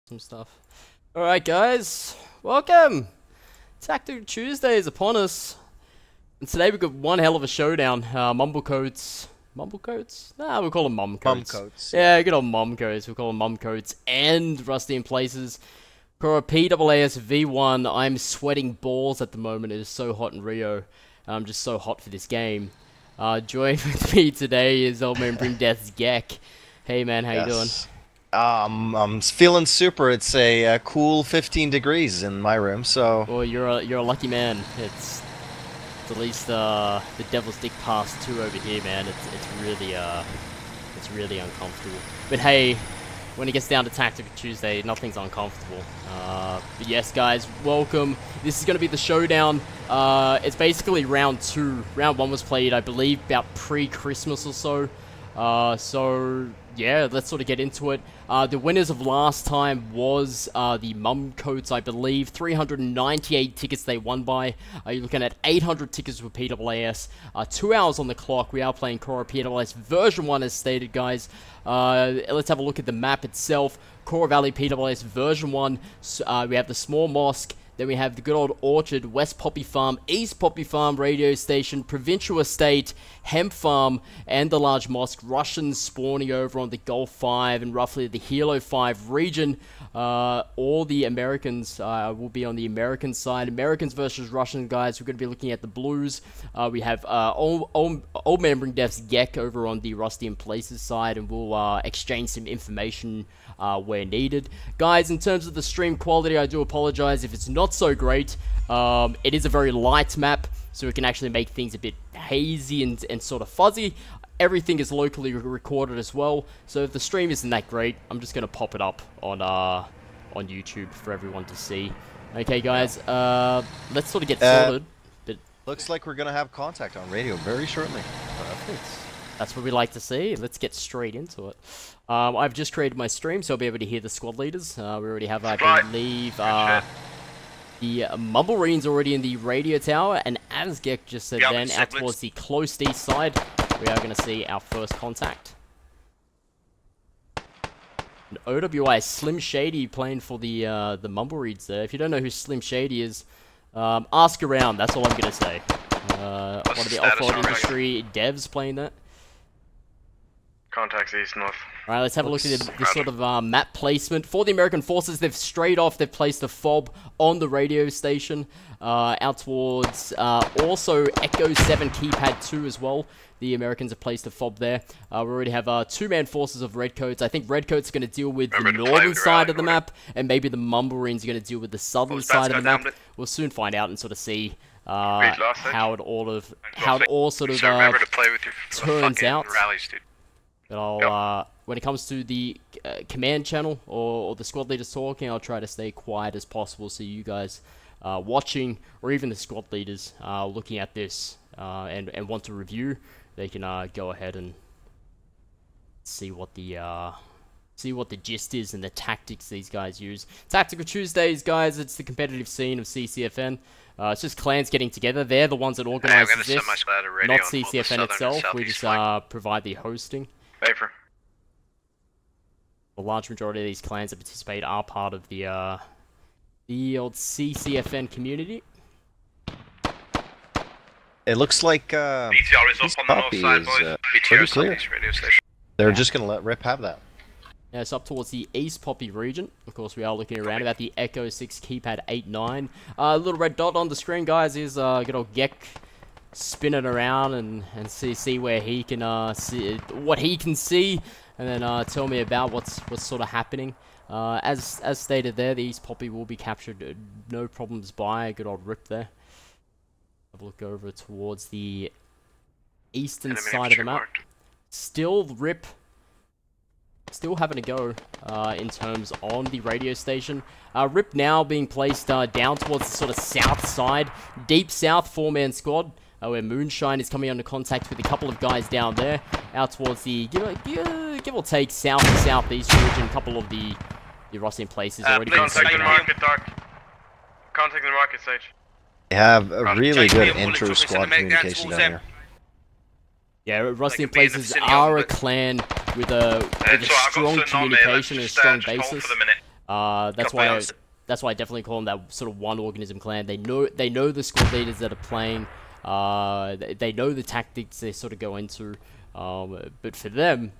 some stuff. Alright guys, welcome! Tactical Tuesday is upon us. And today we've got one hell of a showdown. MUMCOATS. MUMCOATS? Nah, we'll call them MUMCOATS. MUMCOATS. Yeah, good old MUMCOATS. We'll call them MUMCOATS and Rusty in Places. For a PAAS V1, I'm sweating balls at the moment. It is so hot in Rio. I'm just so hot for this game. Joining with me today is old man Brimdeath's Gek. Hey man, how you doing? I'm feeling super. It's a cool 15 degrees in my room, so... Well, you're a lucky man. It's at least the Devil's Dick Pass 2 over here, man. It's really uncomfortable. But hey, when it gets down to Tactical Tuesday, nothing's uncomfortable. But yes, guys, welcome. This is going to be the showdown. It's basically round 2. Round 1 was played, I believe, about pre-Christmas or so. So yeah, let's sort of get into it. The winners of last time was the MUMCOATS, I believe. 398 tickets they won by. You're looking at 800 tickets with PAAS. 2 hours on the clock. We are playing Core PAAS version 1 as stated, guys. Let's have a look at the map itself. Core Valley PAAS version 1. We have the small mosque. Then we have the good old orchard, West Poppy Farm, East Poppy Farm radio station, Provincial Estate, Hemp Farm, and the large mosque. Russians spawning over on the Gulf 5 and roughly the Hilo 5 region. All the Americans will be on the American side. Americans versus Russian, guys. We're going to be looking at the blues. We have old man Bring Dev's Gek over on the Rusty in Places side, and we'll exchange some information where needed. Guys, in terms of the stream quality, I do apologize if it's not so great. It is a very light map, so we can actually make things a bit hazy and sort of fuzzy. Everything is locally recorded as well, so if the stream isn't that great, I'm just going to pop it up on YouTube for everyone to see. Okay, guys, let's sort of get sorted. But looks like we're going to have contact on radio very shortly. Perfect. That's what we like to see. Let's get straight into it. I've just created my stream, so I'll be able to hear the squad leaders. We already have, I believe, the Mumblereens already in the radio tower, and as Gek just said then, out towards the close east side, we are going to see our first contact. And OWI, Slim Shady playing for the Mumblereens there. If you don't know who Slim Shady is, ask around, that's all I'm going to say. One of the off-road industry devs playing that. Contacts east, north. Alright, let's have a look at the sort of map placement. For the American forces, they've they've placed a fob on the radio station. Out towards also Echo 7 keypad 2 as well. The Americans have placed a fob there. We already have 2-man forces of Redcoats. I think Redcoats are going to deal with the northern side of the map, and maybe the Mumblereens are going to deal with the southern side of the map. We'll soon find out and sort of see how it all sort of turns out. But I'll, when it comes to the command channel or the squad leaders talking, I'll try to stay quiet as possible so you guys watching, or even the squad leaders looking at this and want to review, they can go ahead and see what the gist is and the tactics these guys use. Tactical Tuesdays, guys, it's the competitive scene of CCFN. It's just clans getting together. They're the ones that organize this, not CCFN itself. We just provide the hosting. Favor. The large majority of these clans that participate are part of the old CCFN community. It looks like BTR is up on the north side, boys. BTR is on the east radio station. They're just going to let Rip have that. Yeah, it's up towards the East Poppy region. Of course, we are looking around about the Echo 6 keypad 8-9. Little red dot on the screen, guys, is good old Gek spinning around and see where he can see what he can see, and then tell me about what's sort of happening. As stated there, the East Poppy will be captured, no problems by a good old Rip there. Have a look over towards the eastern side of the map. Still Rip. Still having to go in terms on the radio station. Rip now being placed down towards the sort of south side. Deep south, 4-man squad. Where Moonshine is coming under contact with a couple of guys down there. Out towards the, give or take, south to southeast region. A couple of the Rusty in Places already been Contact the market, Dark. Contact the market, Sage. They have a really good inter-squad communication down here. Yeah, Rusty in Places are a clan with a strong communication and a strong basis. That's why I definitely call them that sort of one organism clan. They know the squad leaders that are playing. They know the tactics they sort of go into. But for them,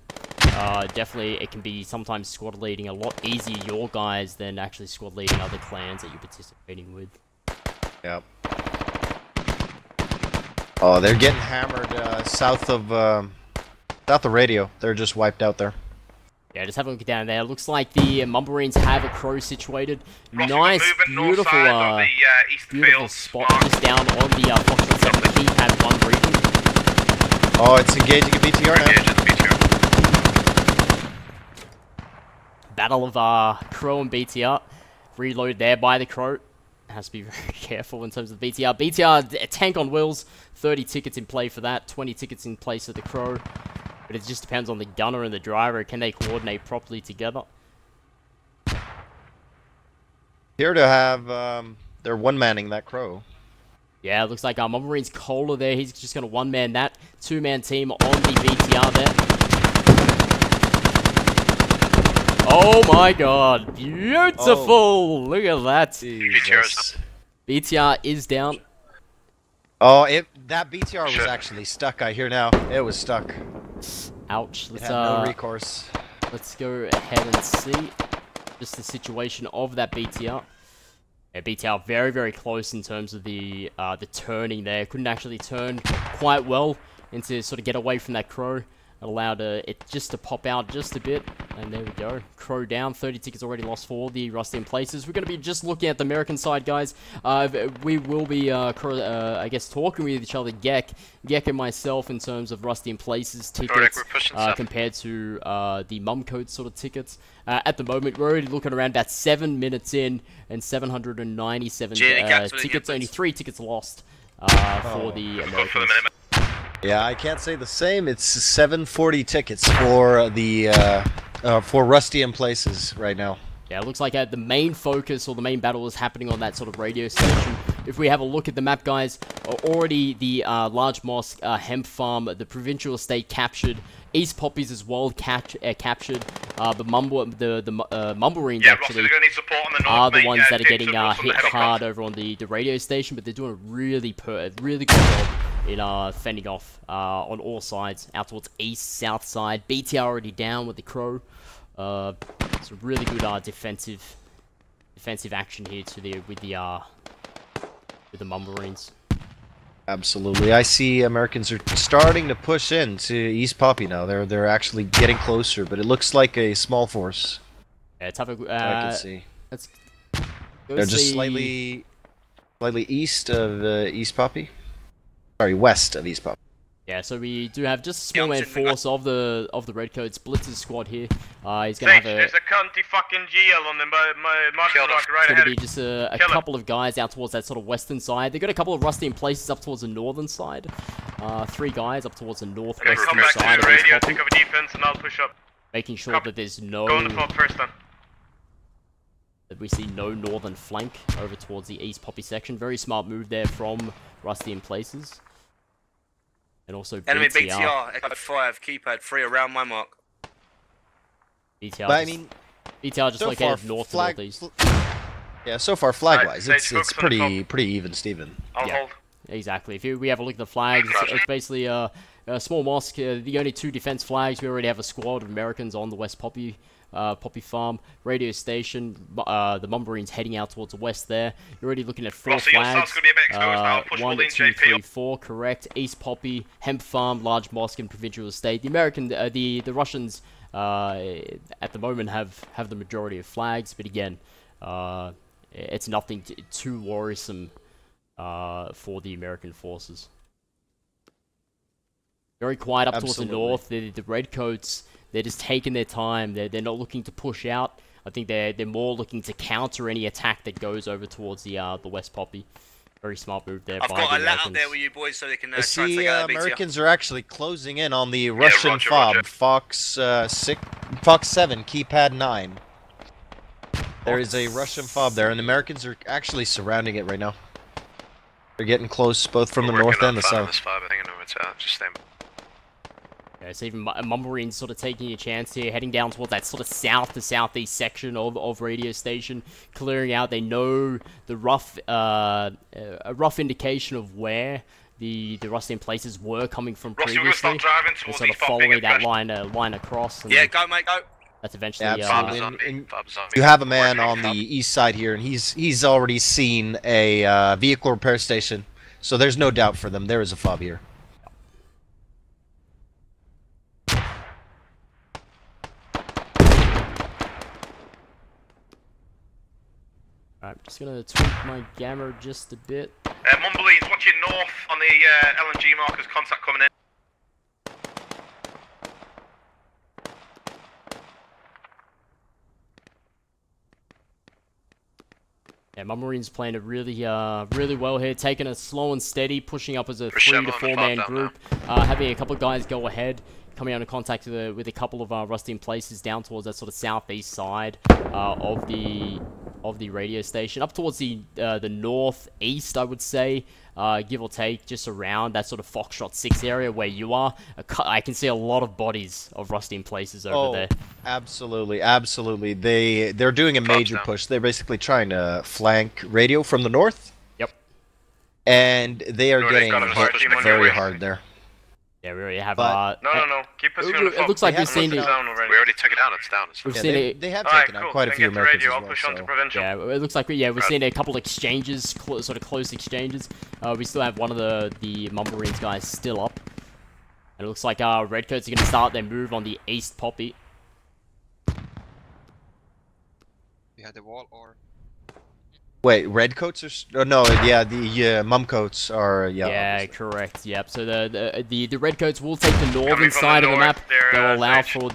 definitely it can be sometimes squad leading a lot easier your guys than actually squad leading other clans that you're participating with. Yep. Oh, they're getting hammered south of radio. They're just wiped out there. Yeah, just have a look down there. Looks like the Mummarines have a crow situated. Ross, Nice, beautiful, beautiful spot just down on the Foxtrot 7 keypad 1 region. Oh, it's engaging a BTR now. Battle of Crow and BTR. Reload there by the Crow. Has to be very careful in terms of BTR. BTR, a tank on wheels. 30 tickets in play for that. 20 tickets in place for the Crow. But it just depends on the gunner and the driver. Can they coordinate properly together? Here to have, they're one-manning that Crow. Yeah, it looks like Mummarines Kohler there. He's just going to one-man that. Two-man team on the BTR there. Oh my god. Beautiful! Oh. Look at that. Jesus. BTR is down. Oh, that BTR was actually stuck, I hear now. It was stuck. Ouch. Let's no recourse. Let's go ahead and see just the situation of that BTR. Yeah, BTR very, very close in terms of the turning there. Couldn't actually turn quite well and to sort of get away from that Crow. It allowed it just to pop out just a bit. And there we go. Crow down. 30 tickets already lost for the Rusty in Places. We're going to be just looking at the American side, guys. We will be, I guess, talking with each other, Gek and myself, in terms of Rusty in Places tickets compared to the MUMCOATS sort of tickets. At the moment, we're already looking around about 7 minutes in and 797 tickets. Only 3 tickets lost for the Americans. Yeah, I can't say the same. It's 740 tickets for the for Rusty in Places right now. Yeah, it looks like the main focus or the main battle is happening on that sort of radio station. If we have a look at the map, guys, already the large mosque, hemp farm, the provincial estate captured, East Poppies as well captured. The Mummarines actually are the ones that are getting hit hard over on the radio station, but they're doing a really good job in fending off on all sides, out towards east, south side. BTR already down with the Crow. It's a really good defensive action here with the Mummarines. Absolutely, I see Americans are starting to push into East Poppy now. They're actually getting closer, but it looks like a small force. Yeah, let's have a. I can see. They're just slightly east of East Poppy. Sorry, west of East Poppy. Yeah, so we do have just a small man force of the Redcoats. Blitz's squad here. He's gonna have there's a cunty fucking GL on the marker right ahead. It's gonna be just a couple of guys out towards that sort of western side. They've got a couple of Rusty in Places up towards the northern side. 3 guys up towards the northwestern side of this radio, take over defense, and I'll push up. Making sure that there's no. Go on the front first, then. That we see no northern flank over towards the East Poppy section. Very smart move there from Rusty in Places. And also enemy BTR, Echo 5, keypad 3 around my mark. BTR, but I mean, BTR just located north to northeast. Yeah, so far flag-wise, it's pretty even, Steven. I'll hold. Exactly. If we have a look at the flags, it's basically a small mosque. The only 2 defense flags. We already have a squad of Americans on the West Poppy farm, radio station. The Mummarines heading out towards the west there. You're already looking at 4 flags. 1, 2, 3, 4. Correct. East Poppy, hemp farm, large mosque, and provincial estate. The the Russians at the moment have the majority of flags, but again, it's nothing too worrisome for the American forces. Very quiet up towards the north. The Redcoats, they're just taking their time. They're not looking to push out. I think they're more looking to counter any attack that goes over towards the West Poppy. Very smart move there. I've got a lat up there with you boys so they can try and take out the BTR. Americans are actually closing in on the Russian fob, Fox 7, keypad 9. There is a Russian fob there, and the Americans are actually surrounding it right now. They're getting close, both from the north and the south. I think I know what's out. Just stand. Yeah, so even Mummarines sort of taking a chance here, heading down towards that sort of south to southeast section of radio station, clearing out. They know the rough, a rough indication of where the rusting places were coming from previously. They're sort of following that line across. And yeah, go mate, go. That's eventually. Absolutely. You have a man on the east side here, and he's already seen a vehicle repair station, so there's no doubt for them. There is a fob here. Alright, I'm just gonna tweak my gamma just a bit. Mumblines, watching north on the LNG markers, contact coming in. Yeah, Mummarines playing it really, really well here, taking it slow and steady, pushing up as a 3 to 4 man group, having a couple of guys go ahead, coming out in contact with a couple of rusty in places down towards that sort of southeast side of the radio station, up towards the northeast, I would say, give or take, just around that sort of Foxtrot 6 area where you are. I can see a lot of bodies of rusty in places over there. Absolutely, absolutely. They're doing a major push. They're basically trying to flank radio from the north. Yep. And they are getting hit very hard there. Yeah, we already have. No. Keep pushing on the it looks like we've seen it. We already took it down. It's down. We've seen it. They have taken out quite a few Americans as well. So. Yeah, it looks like we've seen a couple of exchanges, sort of close exchanges. We still have one of the Mummarines guys still up, and it looks like Redcoats are going to start their move on the East Poppy. Behind the wall or? Wait, Redcoats are? Oh, no, yeah, the MUMCOATS are. Yeah, obviously. Correct. Yep. So the Redcoats will take the northern side of the map. They'll allow for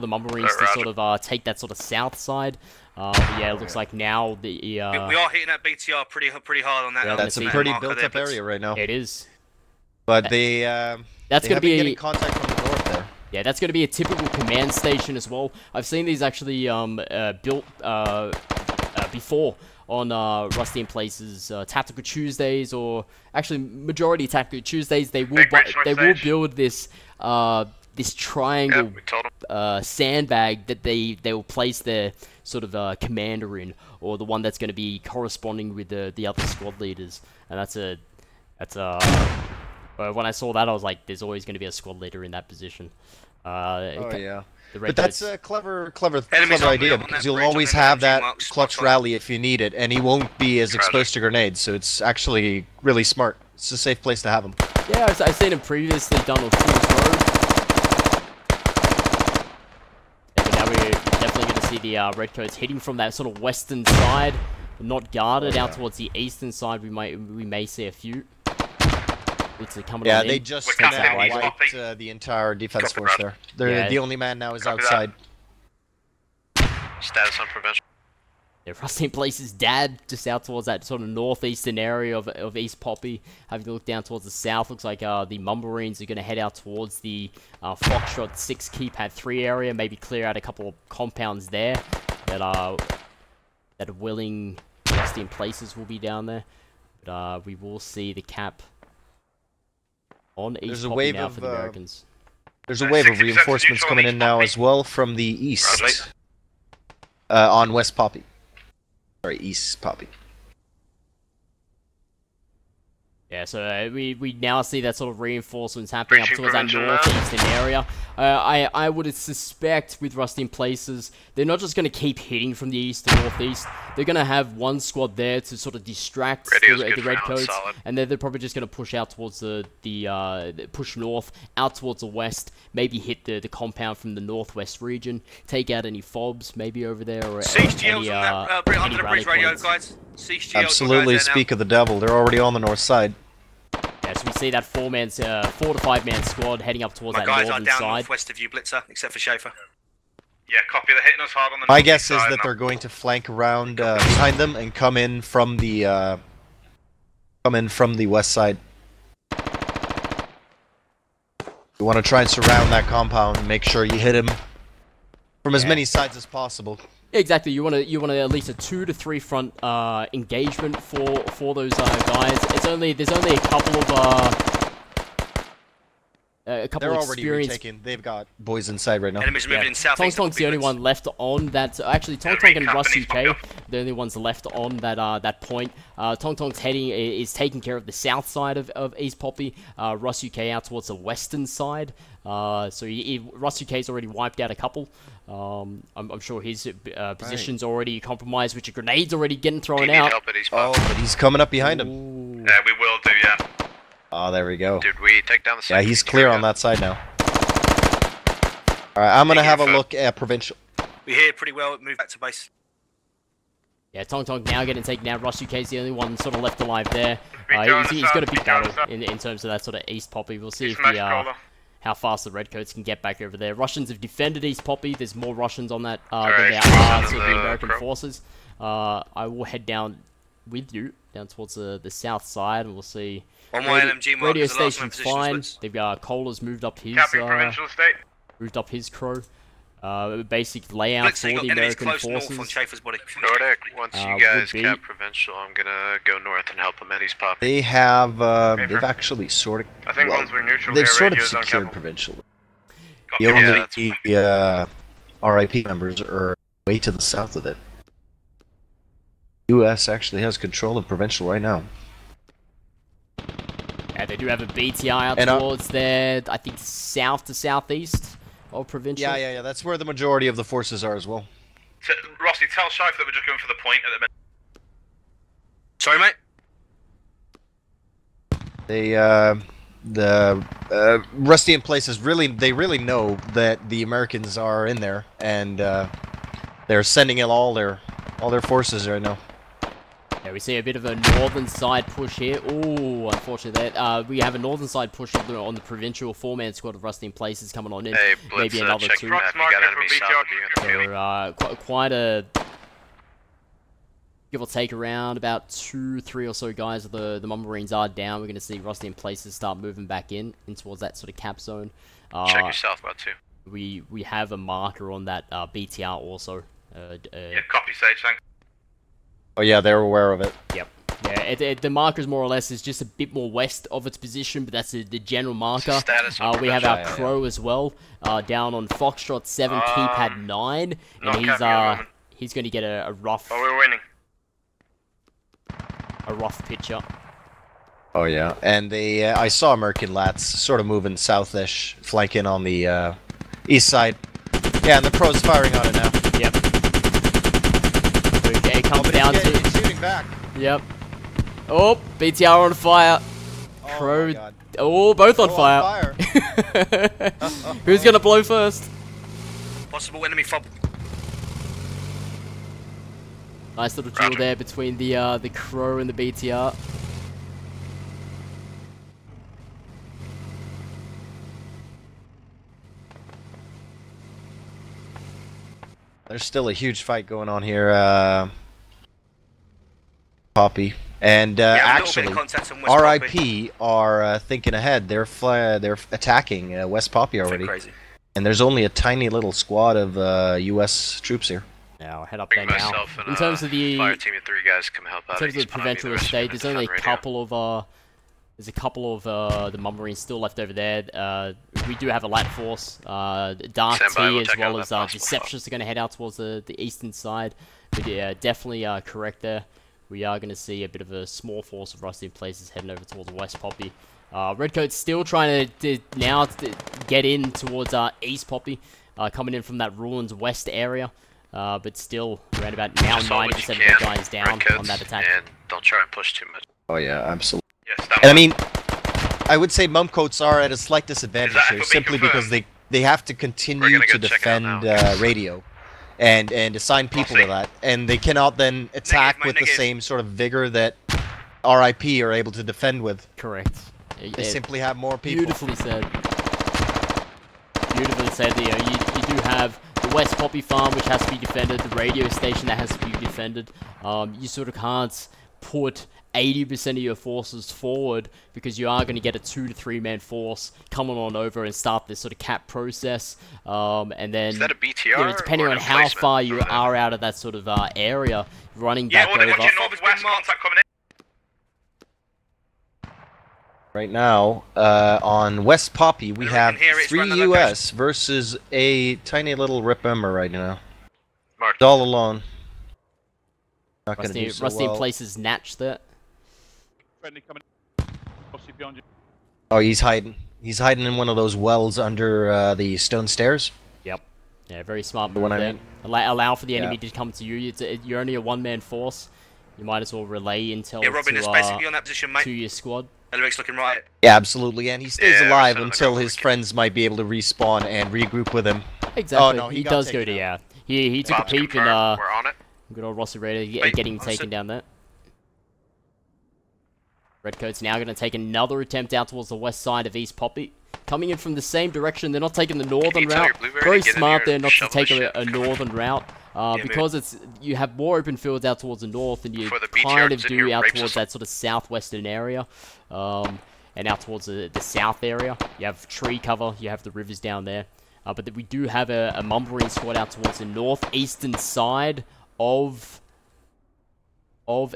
the Mummarines to sort of take that sort of south side. But yeah, it looks like now the we are hitting that BTR pretty hard on that. Yeah, that's a pretty built-up area right now. It is. But that's going to be getting contact from the north there. Yeah, that's going to be a typical command station as well. I've seen these actually built before on Rusty in Places Tactical Tuesdays, or actually majority Tactical Tuesdays. They will build this this triangle sandbag that they will place their sort of commander in, or the one that's going to be corresponding with the other squad leaders. And when I saw that, I was like, there's always going to be a squad leader in that position. Oh yeah. But that's a clever idea, because you'll always have that clutch rally if you need it, and he won't be as exposed to grenades, so it's actually really smart. It's a safe place to have him. Yeah, I've seen him previously done on Fool's Road. Yeah, but now we're definitely going to see the Redcoats hitting from that sort of western side, not guarded. Out towards the eastern side, we may see a few. Yeah, they just wiped the entire defense force there. The only man now is outside. Status on prevention. Yeah, Rusty in Places dad just out towards that sort of northeastern area of East Poppy. Having a look down towards the south, looks like the Mummarines are going to head out towards the Foxtrot 6 Keypad 3 area. Maybe clear out a couple of compounds there that are willing. Rusty in Places will be down there. But we will see the cap on East Poppy now for the Americans. There's a wave of reinforcements coming in now as well from the east. On West Poppy. Sorry, East Poppy. Yeah, so we now see that sort of reinforcements happening up towards that northeastern area. I would suspect with Rusty in Places, they're not just going to keep hitting from the east to northeast. They're going to have one squad there to sort of distract the Redcoats, and then they're probably just going to push out towards push north, out towards the west, maybe hit the compound from the northwest region, take out any fobs maybe over there, or any rally points. Absolutely, speak of the devil, they're already on the north side. Yeah, so we see that 4 to 5 man squad heading up towards that northern side. My guys are down northwest of you, Blitzer, except for Schaefer. Yeah, copy. They're hitting us hard on the. My guess is that they're going to flank around behind them and come in from the west side. You want to try and surround that compound and make sure you hit him from as many sides as possible. Exactly. You want to at least a 2 to 3 front engagement for those guys. There's only a couple of a couple They're of already experienced... retaken. They've got boys inside right now. Enemies moving in south. Tong Tong's the only one left on that. Actually, Tong Tong and Russ UK, the only ones left on that point. Tong Tong's is taking care of the south side of East Poppy. Russ UK out towards the western side. So Russ UK's already wiped out a couple. I'm sure his position's already compromised, which a grenade's already getting thrown out. Oh, but he's coming up behind him. Yeah, we will do, yeah. Oh, there we go. Did we take down the side? Yeah, he's clear on that side now. Alright, I'm gonna have a look at Provincial. We hear pretty well, move back to base. Yeah, Tong Tong now getting taken out. Russ UK's the only one sort of left alive there. He's got a big battle in terms of that sort of East Poppy. We'll see if how fast the Redcoats can get back over there. Russians have defended East Poppy. There's more Russians on that than there are sort of the American forces. I will head down with you, down towards the south side, and we'll see. Radio station's fine. They've got Kohler's moved up his crow. Basic layout for the American forces. Nordic, once you guys cap Provincial, I'm gonna go north and help them at East Poppy. They have, they've actually sort of, I think once we're neutral, they've sort of secured Provincial. The only RIP members are way to the south of it. US actually has control of Provincial right now. Yeah, they do have a BTI out towards there, I think south to southeast of Provincial. Yeah, that's where the majority of the forces are as well. So, Rossi, tell Shife that we're just going for the point at the minute. Sorry, mate? The Rusty in places they really know that the Americans are in there, and they're sending in all their forces right now. Yeah, we see a bit of a northern side push here. Ooh, unfortunately, we have a northern side push on the Provincial 4-man squad of Rusty in Places coming on in. Hey, Blitz, maybe another two. So, quite a... Give or take around about 2-3 or so guys of the Mum Marines are down. We're going to see Rusty in Places start moving back in towards that sort of cap zone. Check your southwest too. We have a marker on that BTR also. Yeah, copy, Sage, thanks. Oh yeah, they're aware of it. Yep. Yeah, the markers more or less is just a bit more west of its position, but that's the general marker. We have our Crow as well, down on Foxtrot 7, keypad 9, and he's going to get a rough. Oh, we're winning. A rough picture. Oh yeah, and I saw American Lats sort of moving southish, flanking on the east side. Yeah, and the Crow's firing on it now. Yep. Okay, comes down to... He's shooting back. Yep. Oh, BTR on fire. Crow... Oh, both on fire. Who's gonna blow first? Possible enemy fob. Nice little duel there between the Crow and the BTR. There's still a huge fight going on here, Poppy. And actually, RIP are thinking ahead. They're attacking West Poppy already. And there's only a tiny little squad of US troops here. Yeah, I'll head up there now. In terms of the fire team of 3 guys come help out. In terms of the Provincial estate, there's only a couple of the Mum Marines still left over there. We do have a light force. Dark T as well as Deceptions are going to head out towards the eastern side. But yeah, definitely correct there. We are going to see a bit of a small force of Rusty in Places heading over towards West Poppy. Redcoat's still trying to now get in towards East Poppy, coming in from that Ruins West area. But still, around about now 90% of the guys down on that attack. And don't try and push too much. Oh yeah, absolutely. Yes, and I mean, I would say MUMCOATS are at a slight disadvantage here, simply because they have to continue to defend radio. And assign people to that, and they cannot then attack with the same sort of vigor that RIP are able to defend with. Correct. They simply have more people. Beautifully said. Beautifully said. You do have the West Poppy farm, which has to be defended, the radio station that has to be defended. You sort of can't put 80% of your forces forward because you are going to get a 2 to 3 man force coming on over and start this sort of cap process. And then, is that a BTR depending on how far you are out of that sort of area, running back over. Right now, on West Poppy, we have 3 US versus a tiny little Rip Emmer right now. Mark. All alone. Not gonna do so Rusty well. in places Natch that. Oh, he's hiding. He's hiding in one of those wells under the stone stairs. Yep. Yeah, very smart move there. Allow for the enemy to come to you. You're only a one-man force. You might as well relay intel Robin is basically on that position, mate. to your squad. Elric's looking right. Yeah, absolutely, and he stays alive until his friends might be able to respawn and regroup with him. Exactly. Oh, no, he does go to, yeah. He took a peep and, we're on it. Good old Rossi Raider getting taken down there. Redcoat's now going to take another attempt out towards the west side of East Poppy. Coming in from the same direction, they're not taking the northern route. Very smart there not to take a northern route. Because you have more open fields out towards the north than you kind of do out towards that sort of southwestern area. And out towards the south area. You have tree cover, you have the rivers down there. But we do have a Mumbrine squad out towards the northeastern side of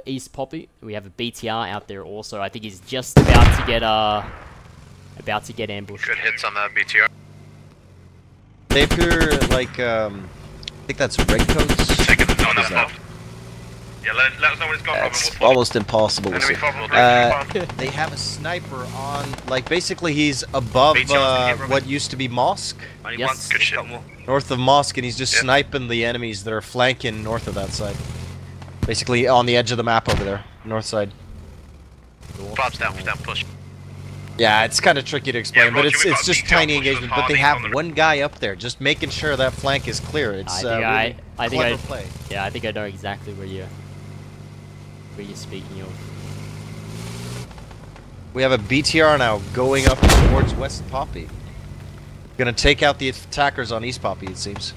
East Poppy. We have a BTR out there also. I think he's just about to get ambushed. Good hits on that BTR. They appear like I think that's Redcoats. Taking the Yeah, let us know when it's gone, Robin. It's almost impossible to see. Enemy They have a sniper on, like, basically he's above what used to be Mosque. Yes. Good shit. North of Mosque, and he's just sniping the enemies that are flanking north of that side. Basically on the edge of the map over there, north side. Bob's down, push. Yeah, it's kind of tricky to explain, but Roger, it's just tiny engagement. But they have one guy up there, just making sure that flank is clear. It's I think clever play. Yeah, I think I know exactly where you're speaking of. We have a BTR now going up towards West Poppy. Gonna take out the attackers on East Poppy, it seems.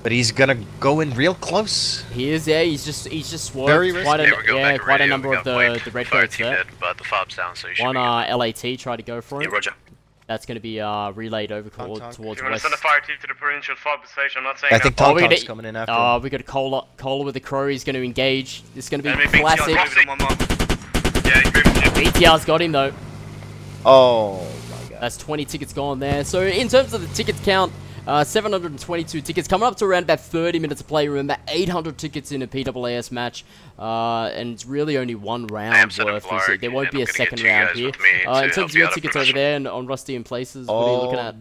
But he's gonna go in real close. He is, yeah. He's just swerved quite a number of the redcoats there. But the fob's down, so you should One LAT tried to go for it. Yeah, Roger. That's going to be relayed over towards You want to west. send a fire team to the provincial fob station? I'm not saying I think Tom's coming in after. Oh, we got Cola with the crow. He's going to engage. It's going to be classic. BTR's got him though. Oh my god. That's 20 tickets gone there. So in terms of the ticket count, 722 tickets, coming up to around about 30 minutes of play. Remember, 800 tickets in a PAAS match, and it's really only one round worth. There won't be a second round here. In terms of your tickets over there and on Rusty in places, what are you looking at?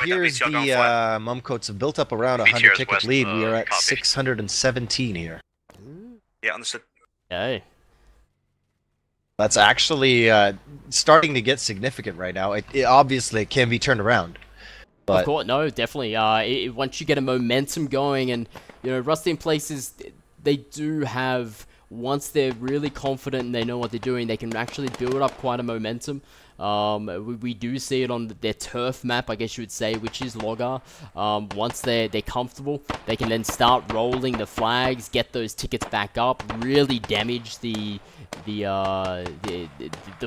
Here's the MUMCOATS have built up around a 100 ticket lead. We are at 617 here. Yeah, understood. Okay. That's actually starting to get significant right now. Obviously, it can be turned around. But of course, no, definitely. Once you get a momentum going, and you know, Rusty in places, they do have. Once they're really confident and they know what they're doing, they can actually build up quite a momentum. We do see it on their turf map, I guess you would say, which is Logger. Once they're comfortable, they can then start rolling the flags, get those tickets back up, really damage the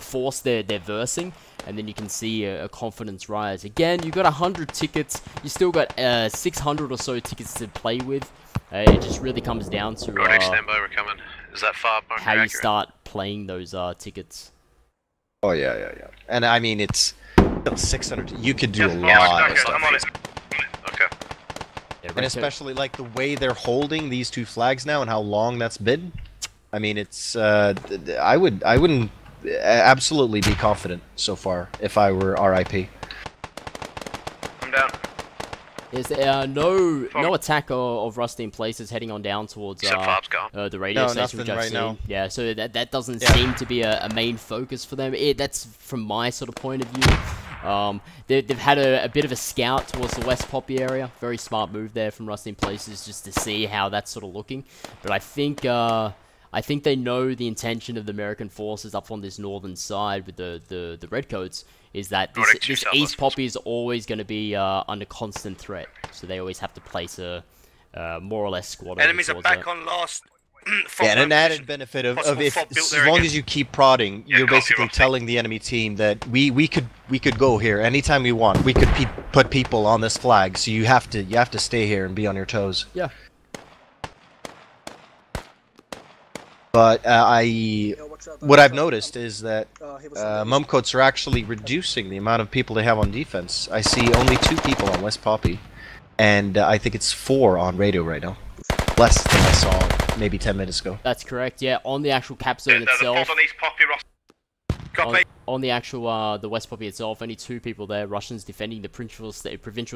force they're versing, and then you can see a confidence rise. Again, you got 100 tickets, you still got 600 or so tickets to play with. It just really comes down to stand by, we're coming. Is that fob? How you start playing those tickets. Oh yeah. And I mean, it's 600. You could do a lot of stuff. Okay. Yeah, and especially like the way they're holding these two flags now and how long that's been. I mean, it's I wouldn't absolutely be confident so far if I were RIP. I'm down. There's no attack of Rusty in places heading on down towards the radio station, which I've seen. Now. Yeah, so that doesn't seem to be a main focus for them. That's from my sort of point of view. They've had a bit of a scout towards the West Poppy area. Very smart move there from Rusty in places just to see how that's sort of looking. But I think they know the intention of the American forces up on this northern side with the Redcoats is that this East Poppy is always going to be under constant threat. So they always have to place a more or less squad. Enemies are back on last. Yeah, and an added benefit of if as long as you keep prodding, you're basically telling the enemy team that we could go here anytime we want. We could put people on this flag, so you have to stay here and be on your toes. Yeah. But what I've noticed is that MUMCOATS are actually reducing the amount of people they have on defense. I see only 2 people on West Poppy, and I think it's 4 on radio right now. Less than I saw maybe 10 minutes ago. That's correct, yeah, on the actual cap zone itself. On East Poppy, Ross. On the actual, the West Poppy itself, only 2 people there. Russians defending the provincial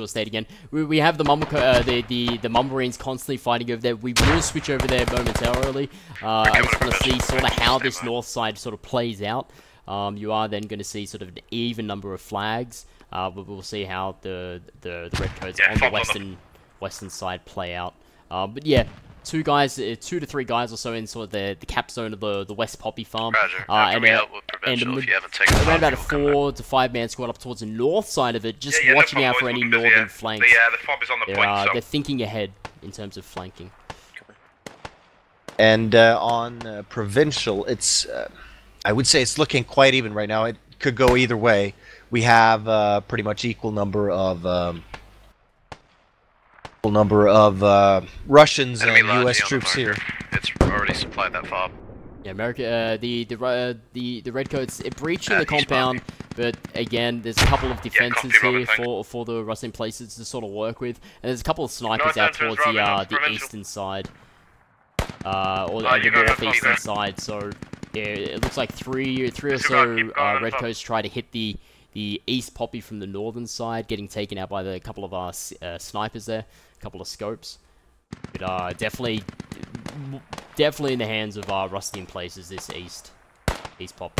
state again. We have the the Mummarines constantly fighting over there. We will switch over there momentarily. I just want to see sort of how this north side sort of plays out. You are then going to see sort of an even number of flags. But we'll see how the redcoats on the western side play out. But yeah. 2 to 3 guys or so in sort of the cap zone of the West Poppy farm. And around about a 4 to 5 man squad up towards the north side of it, just watching out for any northern flanks. The fob is on the point, so. They're thinking ahead in terms of flanking. And on provincial, it's I would say it's looking quite even right now. It could go either way. We have pretty much equal number of Russians and U.S. troops here. It's already supplied that fob. Yeah, America. The redcoats breaching the compound, but again, there's a couple of defenses here for the Russian places to sort of work with, and there's a couple of snipers out towards the eastern side, or the northeastern side. So yeah, it looks like three or so redcoats try to hit the East Poppy from the northern side, getting taken out by the couple of snipers there. Couple of scopes, but definitely in the hands of Rusty in places. This East Pop.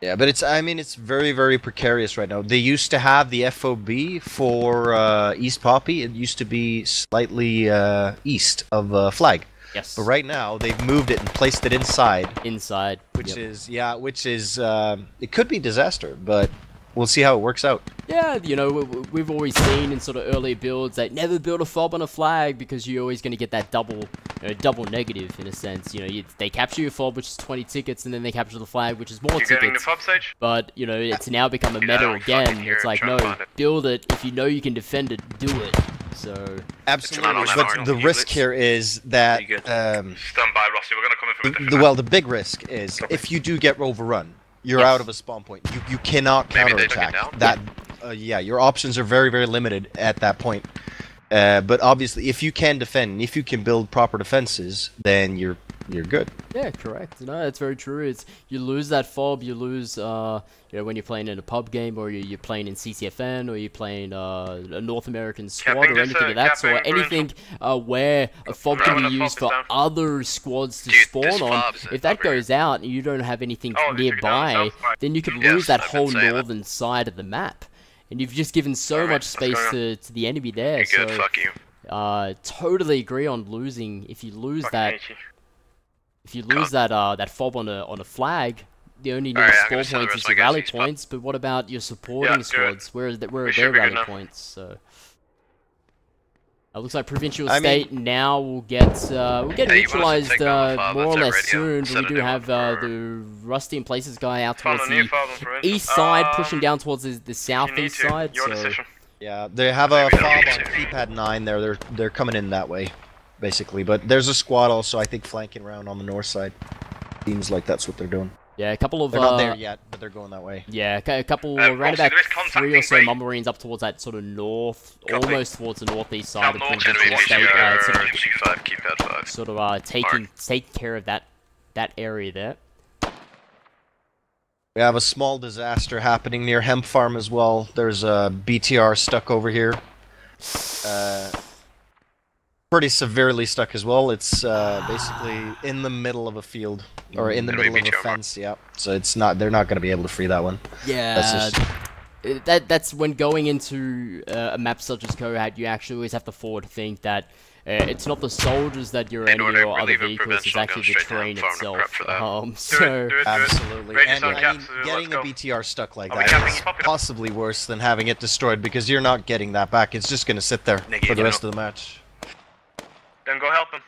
Yeah, but it's very, very precarious right now. They used to have the FOB for East Poppy. It used to be slightly east of Flag. Yes. But right now they've moved it and placed it inside. Inside. Which is it could be disaster, but we'll see how it works out. Yeah, you know, we've always seen in sort of early builds that never build a fob on a flag because you're always going to get that double negative in a sense. You know, they capture your fob, which is 20 tickets, and then they capture the flag, which is more tickets. Getting the fob stage? But, you know, it's now become a meta again. It's like, no, build it. If you know you can defend it, do it. So absolutely, but the risk here is that stand by, Rossi. We're going to come in from a different well, the big risk is if you do get overrun, you're out of a spawn point. You cannot counterattack that. Yeah, your options are very, very limited at that point. But obviously, if you can defend, if you can build proper defenses, then you're good. Yeah, correct. No, that's very true. It's you lose that fob, you lose you know, when you're playing in a pub game, or you're playing in CCFN, or you're playing a North American squad, or anything of that sort. Anything where a fob can be used for other squads to spawn on. If that goes out and you don't have anything nearby, then you could lose that whole northern side of the map. And you've just given so much space to the enemy there. So, totally agree on losing. If you lose that, that fob on a flag, the only score points is your rally points. But what about your supporting squads? Where are their rally points? So, it looks like provincial state now will get neutralized more or less soon. But we do have the Rusty in Places guy out towards the east side, pushing down towards the southeast side. So yeah, they have a fob on keypad 9 there. They're coming in that way, basically. But there's a squad also, I think, flanking around on the north side. Seems like that's what they're doing. Yeah, a couple of... They're not there yet, but they're going that way. Yeah, a couple, around about 3 or so Mummarines up towards that sort of north, almost towards the northeast side of the provincial state. Sort of taking care of that area there. We have a small disaster happening near Hemp Farm as well. There's a BTR stuck over here. Pretty severely stuck as well. It's basically in the middle of a field, or in the middle of a fence. Yeah, so it's not. They're not going to be able to free that one. Yeah, that's when going into a map such as Kohat, you actually always have to forward think that it's not the soldiers that you're enemy or other vehicles. It's actually the terrain itself. So absolutely, and I mean, getting a BTR stuck like that is possibly worse than having it destroyed because you're not getting that back. It's just going to sit there for the rest of the match. Then go help him.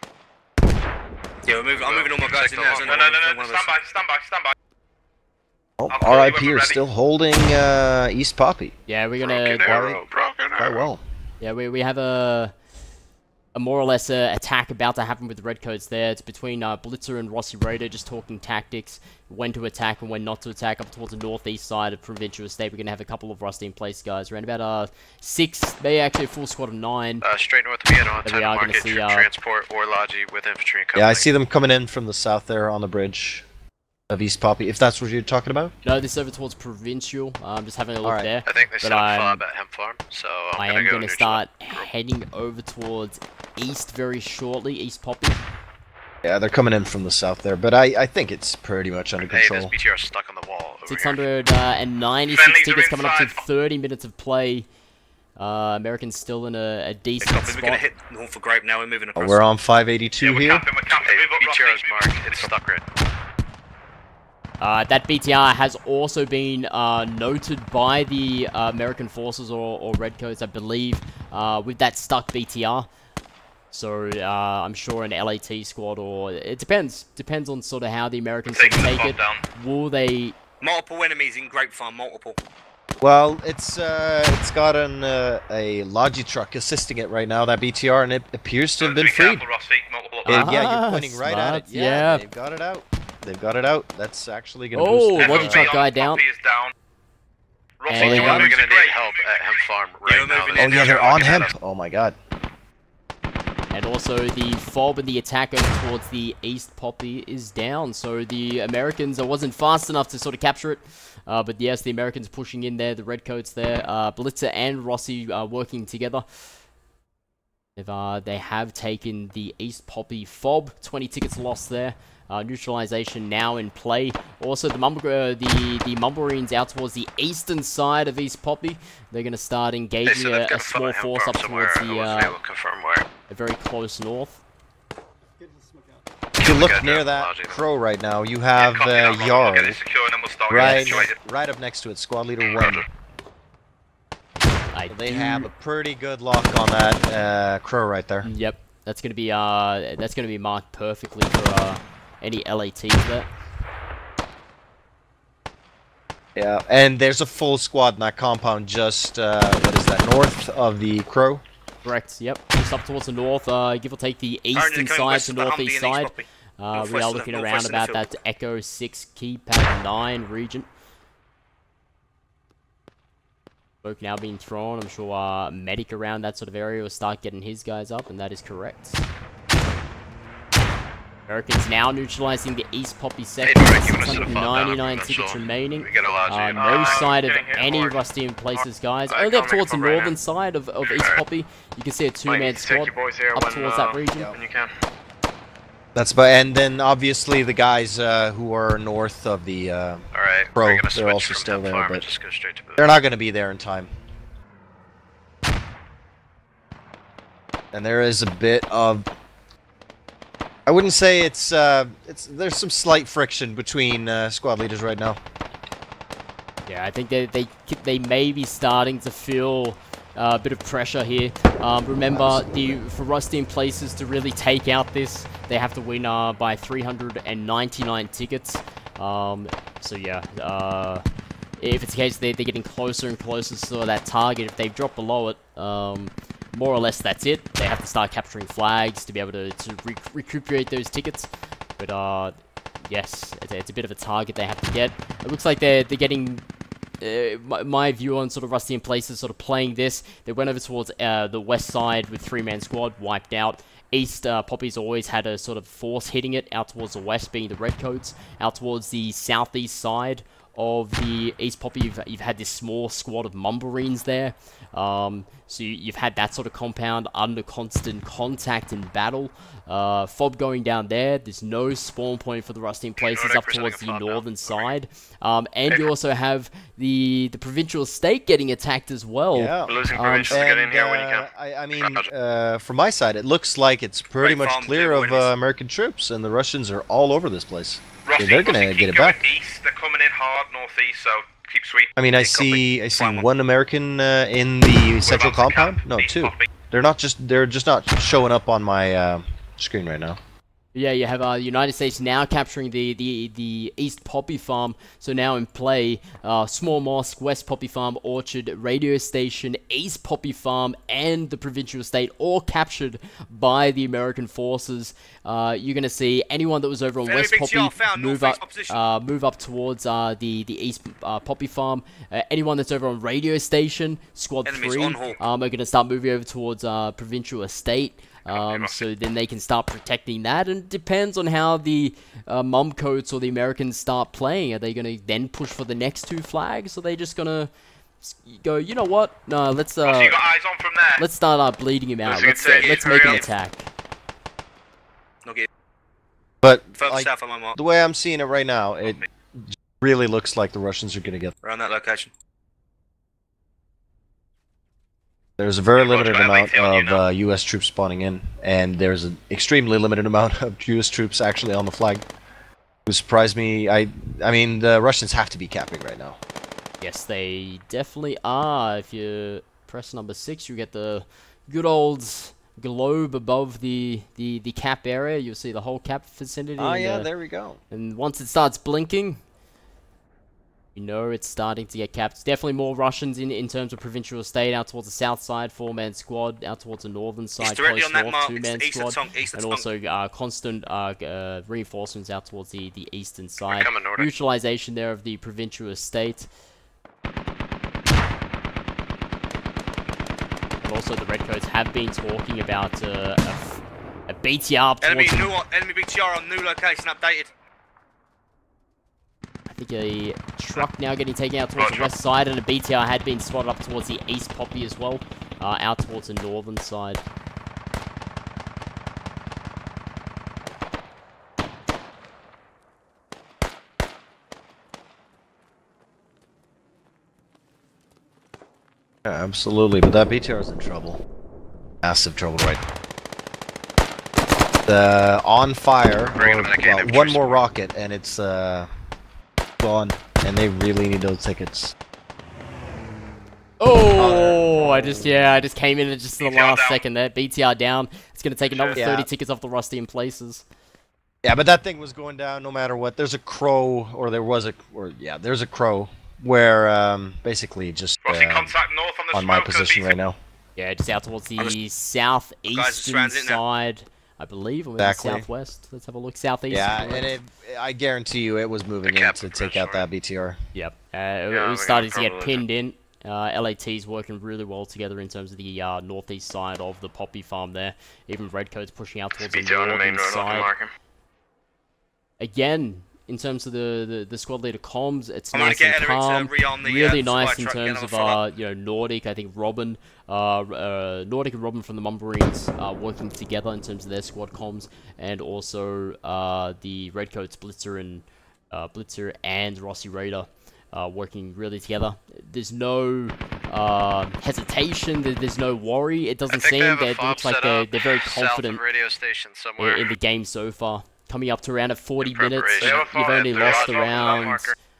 Yeah, I'm moving all my guys in there. No, stand by. Oh, RIP are still holding East Poppy. Yeah, we're gonna quite well. Yeah, we have a more or less attack about to happen with the Redcoats there. It's between Blitzer and Rossi Raider, just talking tactics, when to attack and when not to attack. Up towards the northeast side of Provincial Estate, we're going to have a couple of Rusty in place, guys. Around about 6, maybe actually a full squad of 9. Straight north of Vienna on time to market, transport or logi with infantry and company. Yeah, I see them coming in from the south there on the bridge of East Poppy, if that's what you're talking about? No, this is over towards Provincial. I'm just having a look there. I think they set up fob at Hemp Farm, so I am going to start heading over towards east very shortly, East Poppy. Yeah, they're coming in from the south there, but I think it's pretty much under control. Hey, this BTR is stuck on the wall over 696 tickets coming up to 30 minutes of play. Americans still in a decent spot. We're going to hit north for Grape now, we're moving across. We're on 582 here. Hey, BTR is marked, it's stuck red. That BTR has also been noted by the American forces or Redcoats, I believe, with that stuck BTR. So I'm sure an LAT squad, or it depends on sort of how the Americans take it. Will they? Multiple enemies in Grape Farm, multiple. Well, it's got a Logi truck assisting it right now, that BTR, and it appears to have been freed. Yeah, you're pointing right at it. Yeah, they've got it out. They've got it out. That's actually going to boost. Oh, Logi truck guy down. And they're going to need help at Hemp Farm right now. Oh yeah, they're on Hemp. Oh my god. And also the fob and the attack over towards the East Poppy is down. So the Americans wasn't fast enough to sort of capture it. But yes, the Americans pushing in there, the Redcoats there. Blitzer and Rossi working together. They have taken the East Poppy fob. 20 tickets lost there. Neutralization now in play. Also, the Mumbarines out towards the eastern side of East Poppy. They're going to start engaging a small force up towards the a very close north. If you look near that crow right now, you have Yard right up next to it. Squad leader 1. They have a pretty good lock on that crow right there. Yep, that's going to be marked perfectly for any LATs there. Yeah, and there's a full squad in that compound just, what is that, north of the crow? Correct, yep. Just up towards the north, give or take the eastern side to northeast side. We are looking around about that Echo 6 keypad 9 region. Smoke now being thrown. I'm sure Medic around that sort of area will start getting his guys up, and that is correct. Americans now neutralizing the East Poppy sector. 699 tickets remaining. No sign of any Rusty in places, guys. Only up towards the northern side of East Poppy. You can see a 2-man squad up towards that region. That's and then obviously the guys who are north of the Pro, they're also still there, but they're not going to be there in time. And there is a bit of, I wouldn't say it's there's some slight friction between squad leaders right now. Yeah, I think they may be starting to feel a bit of pressure here. Remember, for Rusty in Places to really take out this, they have to win by 399 tickets. So yeah, if it's the case they're getting closer and closer to that target, if they drop below it, more or less that's it. They have to start capturing flags to be able to recuperate those tickets. But yes, it's a bit of a target they have to get. It looks like they're getting. My view on sort of Rusty in Places, sort of playing this, they went over towards the west side with 3-man squad, wiped out. East Poppy's always had a sort of force hitting it out towards the west, being the Redcoats. Out towards the southeast side of the East Poppy, you've had this small squad of Mumbarines there. So you've had that sort of compound under constant contact and battle. Fob going down there. There's no spawn point for the Rusty in Places up towards the northern side. And you also have the Provincial Estate getting attacked as well. Yeah. Losing Provincial to get in here when you can. I mean, from my side, it looks like it's pretty much clear of American troops, and the Russians are all over this place. They're gonna get it back. East. They're coming in hard northeast, so keep sweeping. I mean, I see one American in the central compound. No, 2. They're just not showing up on my screen right now. Yeah, you have the United States now capturing the East Poppy Farm. So now in play, Small Mosque, West Poppy Farm, Orchard, Radio Station, East Poppy Farm, and the Provincial Estate all captured by the American forces. You're going to see anyone that was over on West Poppy move up towards the East Poppy Farm. Anyone that's over on Radio Station, Squad 3, are going to start moving over towards Provincial Estate. So then they can start protecting that, and it depends on how the MUMCOATS or the Americans start playing. Are they going to then push for the next 2 flags, or are they just going to go, you know what, no, let's you got eyes on from there. Let's start bleeding him out, let's make an attack. But like, the way I'm seeing it right now, it really looks like the Russians are going to get around that location. There's a very limited amount of U.S. troops spawning in, and there's an extremely limited amount of U.S. troops actually on the flag. It surprised me. I mean, the Russians have to be capping right now. Yes, they definitely are. If you press number 6, you get the good old globe above the cap area. You'll see the whole cap vicinity. Oh yeah, there we go. And once it starts blinking, you know it's starting to get capped. Definitely more Russians in terms of Provincial Estate, out towards the south side, 4-man squad, out towards the northern side, close north, 2-man squad, and also constant reinforcements out towards the eastern side. Neutralization there of the Provincial Estate. And also the Redcoats have been talking about a BTR. Enemy BTR on new location updated. I think a truck now getting taken out towards the west side, and a BTR had been spotted up towards the East Poppy as well, out towards the northern side. Yeah, absolutely, but that BTR is in trouble. Massive trouble right now. On fire, one more rocket, and it's gone, and they really need those tickets. Oh, I just came in at just the last second there. BTR down. It's going to take another 30 tickets off the Rusty in places. Yeah, but that thing was going down no matter what. There's a crow, or there was a, there's a crow where basically just on my position right now. Yeah, just out towards the southeastern side, I believe, or maybe southwest. Let's have a look. Southeast. Yeah, and I guarantee you it was moving in to take out that BTR. Yep. It was starting to get pinned in. LAT's working really well together in terms of the northeast side of the Poppy Farm there. Even Redcoats pushing out towards the northern side. Again, in terms of the squad leader comms, it's nice and calm, really nice in terms of Nordic. I think Robin, Nordic and Robin from the Marines working together in terms of their squad comms, and also the Redcoats Blitzer and Rossi Raider working really together. There's no hesitation. There's no worry. It doesn't seem that it looks like they're very confident in the game so far. Coming up to around at 40 minutes, you've only lost around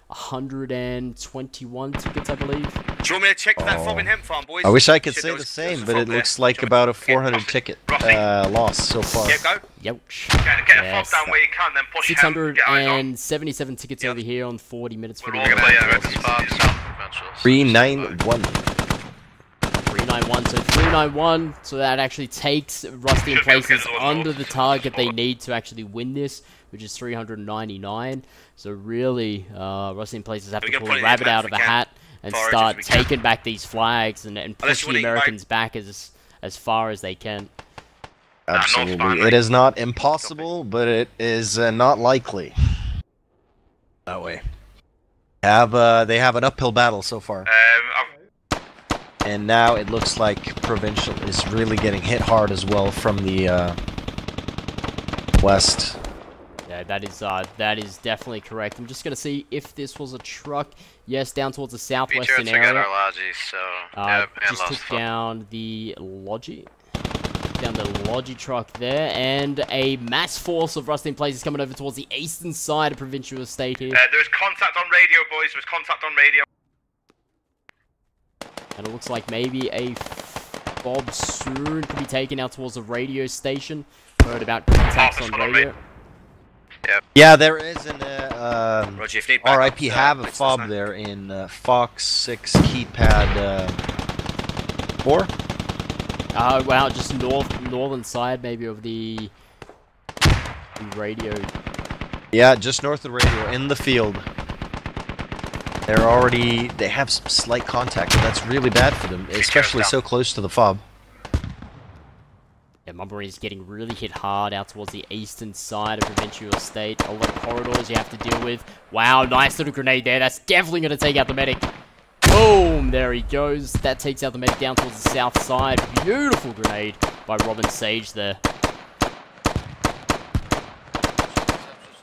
121 tickets, I believe. Do you want me to check that fob in hemp farm, boys? I wish I could say the same, but it looks like about a 400 ticket loss so far. Yeah, go. Youch. Get a fob down where you can, then push 677 tickets over here on 40 minutes for the 391. 391, so 391, so that actually takes Rusty in places under the target they need to actually win this, which is 399. So really, Rusty in places have to pull a rabbit out of a hat and start taking back these flags and push the Americans back as far as they can. Absolutely. It is not impossible, but it is not likely. That way. They have an uphill battle so far. And now it looks like Provincial is really getting hit hard as well from the west. Yeah, that is definitely correct. I'm just gonna see if this was a truck. Yes, down towards the southwestern area. Just took down the Logi. Down the Logi truck there, and a mass force of Rusty in places coming over towards the eastern side of Provincial Estate here. There's contact on radio, boys. There's contact on radio. And it looks like maybe a Bob soon could be taken out towards the radio station. Heard about contacts on radio. Yep. Yeah, there is an Roger, if you need backup, RIP have a fob there in Fox 6 keypad 4. Wow, just northern side maybe of the radio. Yeah, just north of the radio, in the field. They have some slight contact, and that's really bad for them, especially so close to the fob. Yeah, Mumbrian's getting really hit hard out towards the eastern side of Provincial Estate. A lot of corridors you have to deal with. Wow, nice little grenade there. That's definitely going to take out the medic. Boom! There he goes. That takes out the medic down towards the south side. Beautiful grenade by Robin Sage there.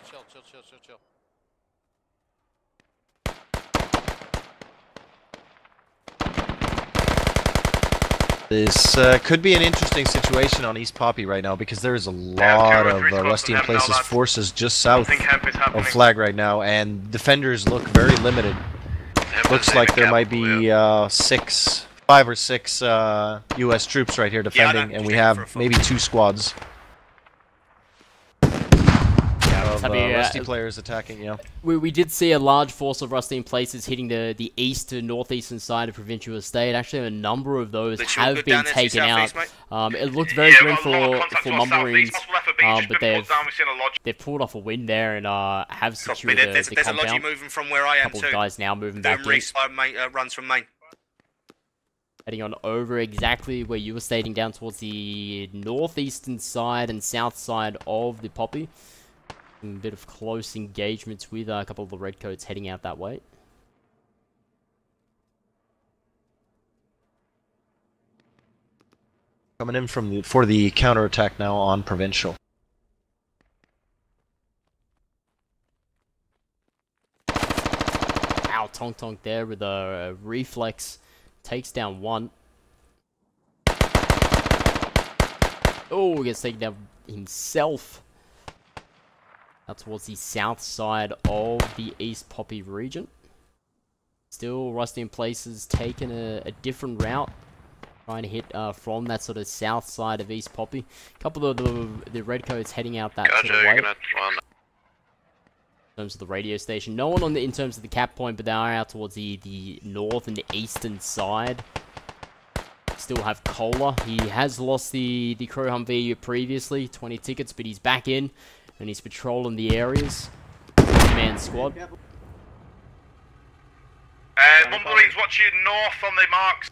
Chill. This could be an interesting situation on East Poppy right now because there is a lot of Rusty in Places forces just south of Flag right now, and defenders look very limited. Looks like there might be 5 or 6 U.S. troops right here defending, and we have maybe 2 squads. Rusty players attacking, yeah. We did see a large force of Rusty in Places hitting the east to northeastern side of Provincial Estate. Actually, a number of those have been taken out. It looked very grim for Mumbrians, but they've pulled off a win there and have secured the There's a compound. lodgy moving from where I am Couple of guys now moving back in. Runs from main. Heading on over exactly where you were stating, down towards the northeastern side and south side of the Poppy. A bit of close engagements with a couple of the redcoats heading out that way. Coming in for the counterattack now on Provincial. Wow, Tonk there with a reflex. Takes down one. Oh, gets taken down himself. Out towards the south side of the East Poppy region. Still Rusty in Places taking a different route. Trying to hit from that sort of south side of East Poppy. A couple of the redcoats heading out that sort of way. In terms of the radio station. No one in terms of the cap point, but they are out towards the north and the eastern side. Still have Kohler. He has lost the Crow Humvee previously. 20 tickets, but he's back in. And he's patrolling the areas. Man squad. Mumbrians, watch you north on the marks.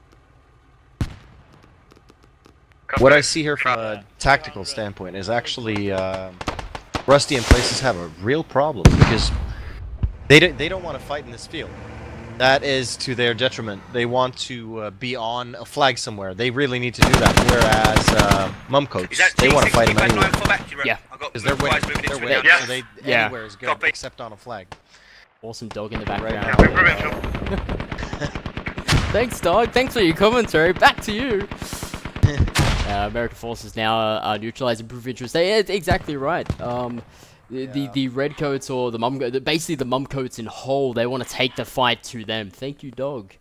What I see here from a tactical standpoint is actually Rusty in Places have a real problem because they don't want to fight in this field. That is to their detriment. They want to be on a flag somewhere. They really need to do that. Whereas MUMCOATS, they want to fight them anywhere. Yeah, because they're winning. They're winning. Yeah. So anywhere is good except on a flag. Awesome dog in the background. Right. Thanks, dog. Thanks for your commentary. Back to you. American forces now neutralizing Provincial State. Yeah, it's exactly right. The redcoats or basically the MUMCOATS in whole, they want to take the fight to them. Thank you, dog.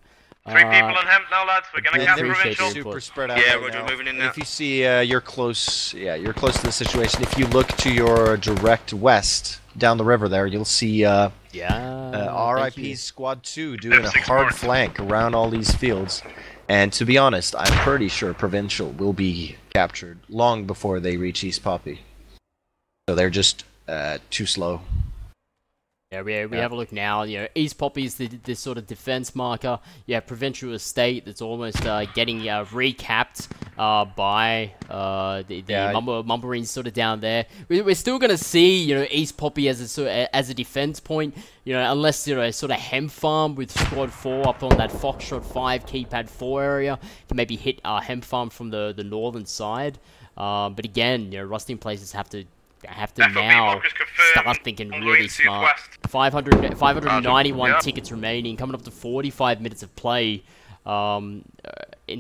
3 people on hemp now, lads. We're gonna cap Provincial. Super spread out. Yeah, right we're now. moving in now. If you see, you're close. Yeah, you're close to the situation. If you look to your direct west down the river there, you'll see RIP's Squad 2 doing a hard flank around all these fields. And to be honest, I'm pretty sure Provincial will be captured long before they reach East Poppy. So they're just too slow. Yeah, we have a look now. You know, East Poppy is the sort of defense marker. Yeah, Provincial Estate that's almost getting recapped by the Mumbrians sort of down there. We're still gonna see East Poppy as a defense point. Unless sort of hem farm with Squad 4 up on that Foxtrot 5 keypad 4 area can maybe hit hem farm from the northern side. But again, Rusty in Places have to now start thinking really smart. 591 tickets remaining, coming up to 45 minutes of play. In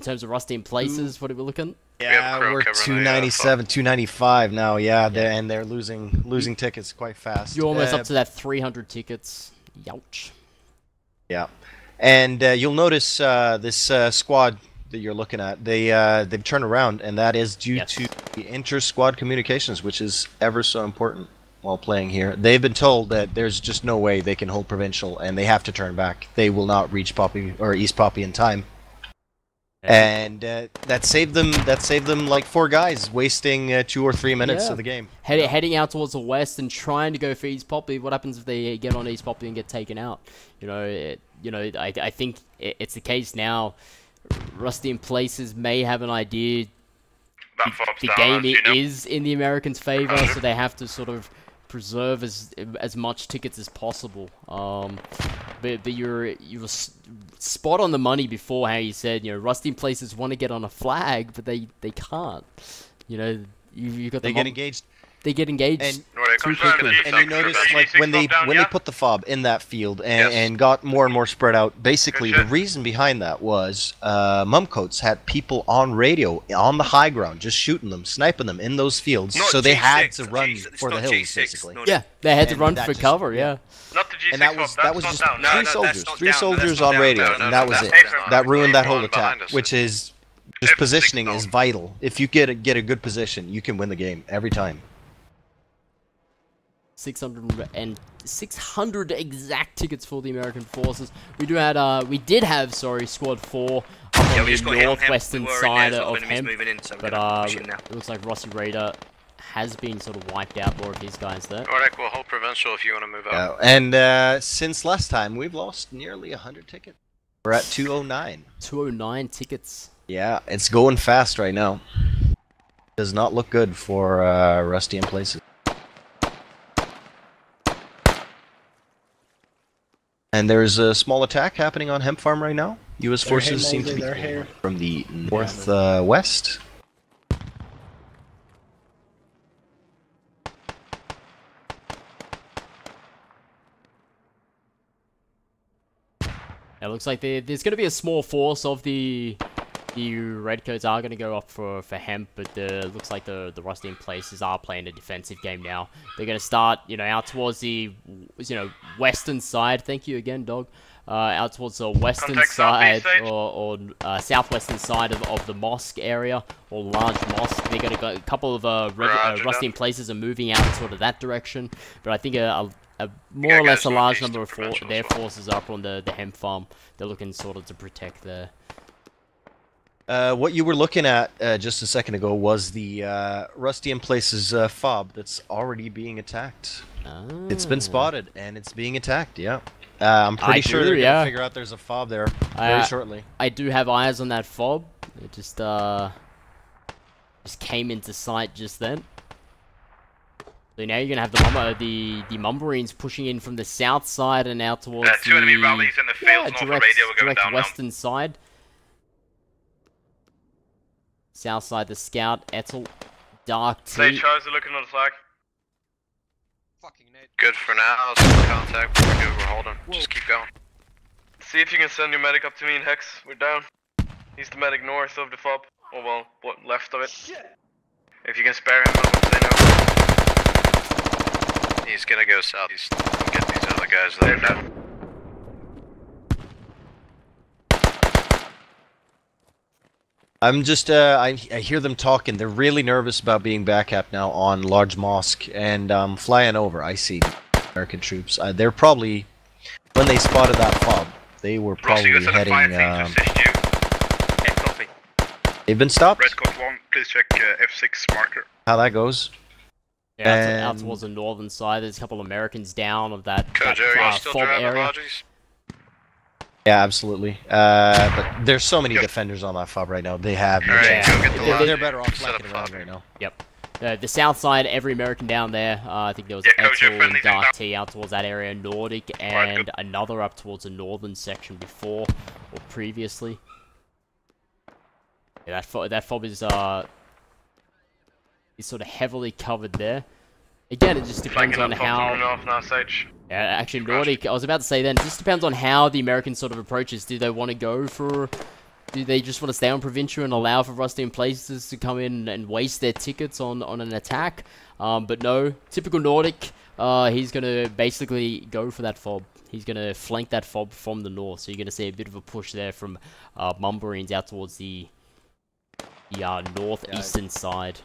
terms of Rusty in Places, what are we looking? Yeah, we're 297, 295 now. Yeah, and they're losing tickets quite fast. You're almost up to that 300 tickets. Youch. Yeah, and you'll notice this squad that you're looking at, they've turned around, and that is due to the inter-squad communications, which is ever so important while playing here. They've been told that there's just no way they can hold Provincial, and they have to turn back. They will not reach Poppy or East Poppy in time. And that saved them like 4 guys, wasting 2 or 3 minutes of the game. Heading out towards the west and trying to go for East Poppy. What happens if they get on East Poppy and get taken out? I think it's the case now. Rusty in Places may have an idea. The game is in the Americans' favor, so they have to sort of preserve as much tickets as possible. But you were spot on the money before how you said, Rusty in Places want to get on a flag, but they can't. You got they get engaged. They get engaged too quickly. And you notice, like, when they put the fob in that field and got more and more spread out, basically the reason behind that was MUMCOATS had people on radio on the high ground just shooting them, sniping them in those fields, so they had to run for the hills, basically. Yeah, they had to run for cover, Not the G6 and that was just 3 soldiers on radio, and that was it. That ruined that whole attack, which is just positioning is vital. If you get a good position, you can win the game every time. 600 exact tickets for the American forces. We did have Squad 4 up on the northwestern side of Hemp, but it looks like Rossi Raider has been sort of wiped out. More of his guys there. Alright, we'll hold Provincial if you want to move up. And since last time, we've lost nearly 100 tickets. We're at 209. 209 tickets. Yeah, it's going fast right now. Does not look good for Rusty in Places. And there's a small attack happening on Hemp Farm right now. U.S. forces seem to be from the northwest. It looks like there's going to be a small force of the Redcoats are going to go up for Hemp, but it looks like the Rusty in Places are playing a defensive game now. They're going to start, out towards the, western side. Thank you again, Dog. Out towards the western side or southwestern side of the mosque area or large mosque. They got a couple of Rusty in Places are moving out sort of that direction, but I think more or less a large number of their forces are up on the Hemp Farm. They're looking sort of to protect there. What you were looking at just a second ago was the Rusty in Places fob that's already being attacked. Oh. It's been spotted, and it's being attacked, yeah. I'm pretty sure they're going to figure out there's a fob there very shortly. I do have eyes on that fob. It just came into sight just then. So now you're going to have the Mummarines pushing in from the south side and out towards two enemy rallies in the field north of radio. We're going down western side. South side, the Scout, Etzel, Dark T. Say Charles are looking on the flag. Fucking good for now. Some contact. We're good. We're holding. Just keep going. See if you can send your medic up to me in Hex. We're down. He's the medic north of the fob. Oh well, what left of it. If you can spare him, I would say no. He's gonna go southeast. Get these other guys there now. I'm just, I hear them talking. They're really nervous about being back up now on Large Mosque, and flying over. I see American troops. They're probably, when they spotted that fob, they were probably heading, they've been stopped. Red Coat 1, please check F6 marker. How that goes. Yeah, out towards the northern side, there's a couple of Americans down of that fob area. Yeah, absolutely. But there's so many defenders on that fob right now. They have no chance. They're better off flanking around right now. Yep. The south side, every American down there. I think there was Etzel and Dark T out towards that area, Nordic, and another up towards the northern section before or previously. Yeah, that fob is sort of heavily covered there. Again, it just depends on how... Yeah, actually, Nordic, I was about to say then, it just depends on how the Americans sort of approaches. Do they want to go for... Do they just want to stay on Provincial and allow for Rusty in Places to come in and waste their tickets on an attack? But no, typical Nordic, he's going to basically go for that fob. He's going to flank that fob from the north, so you're going to see a bit of a push there from Mummarines out towards the northeastern side.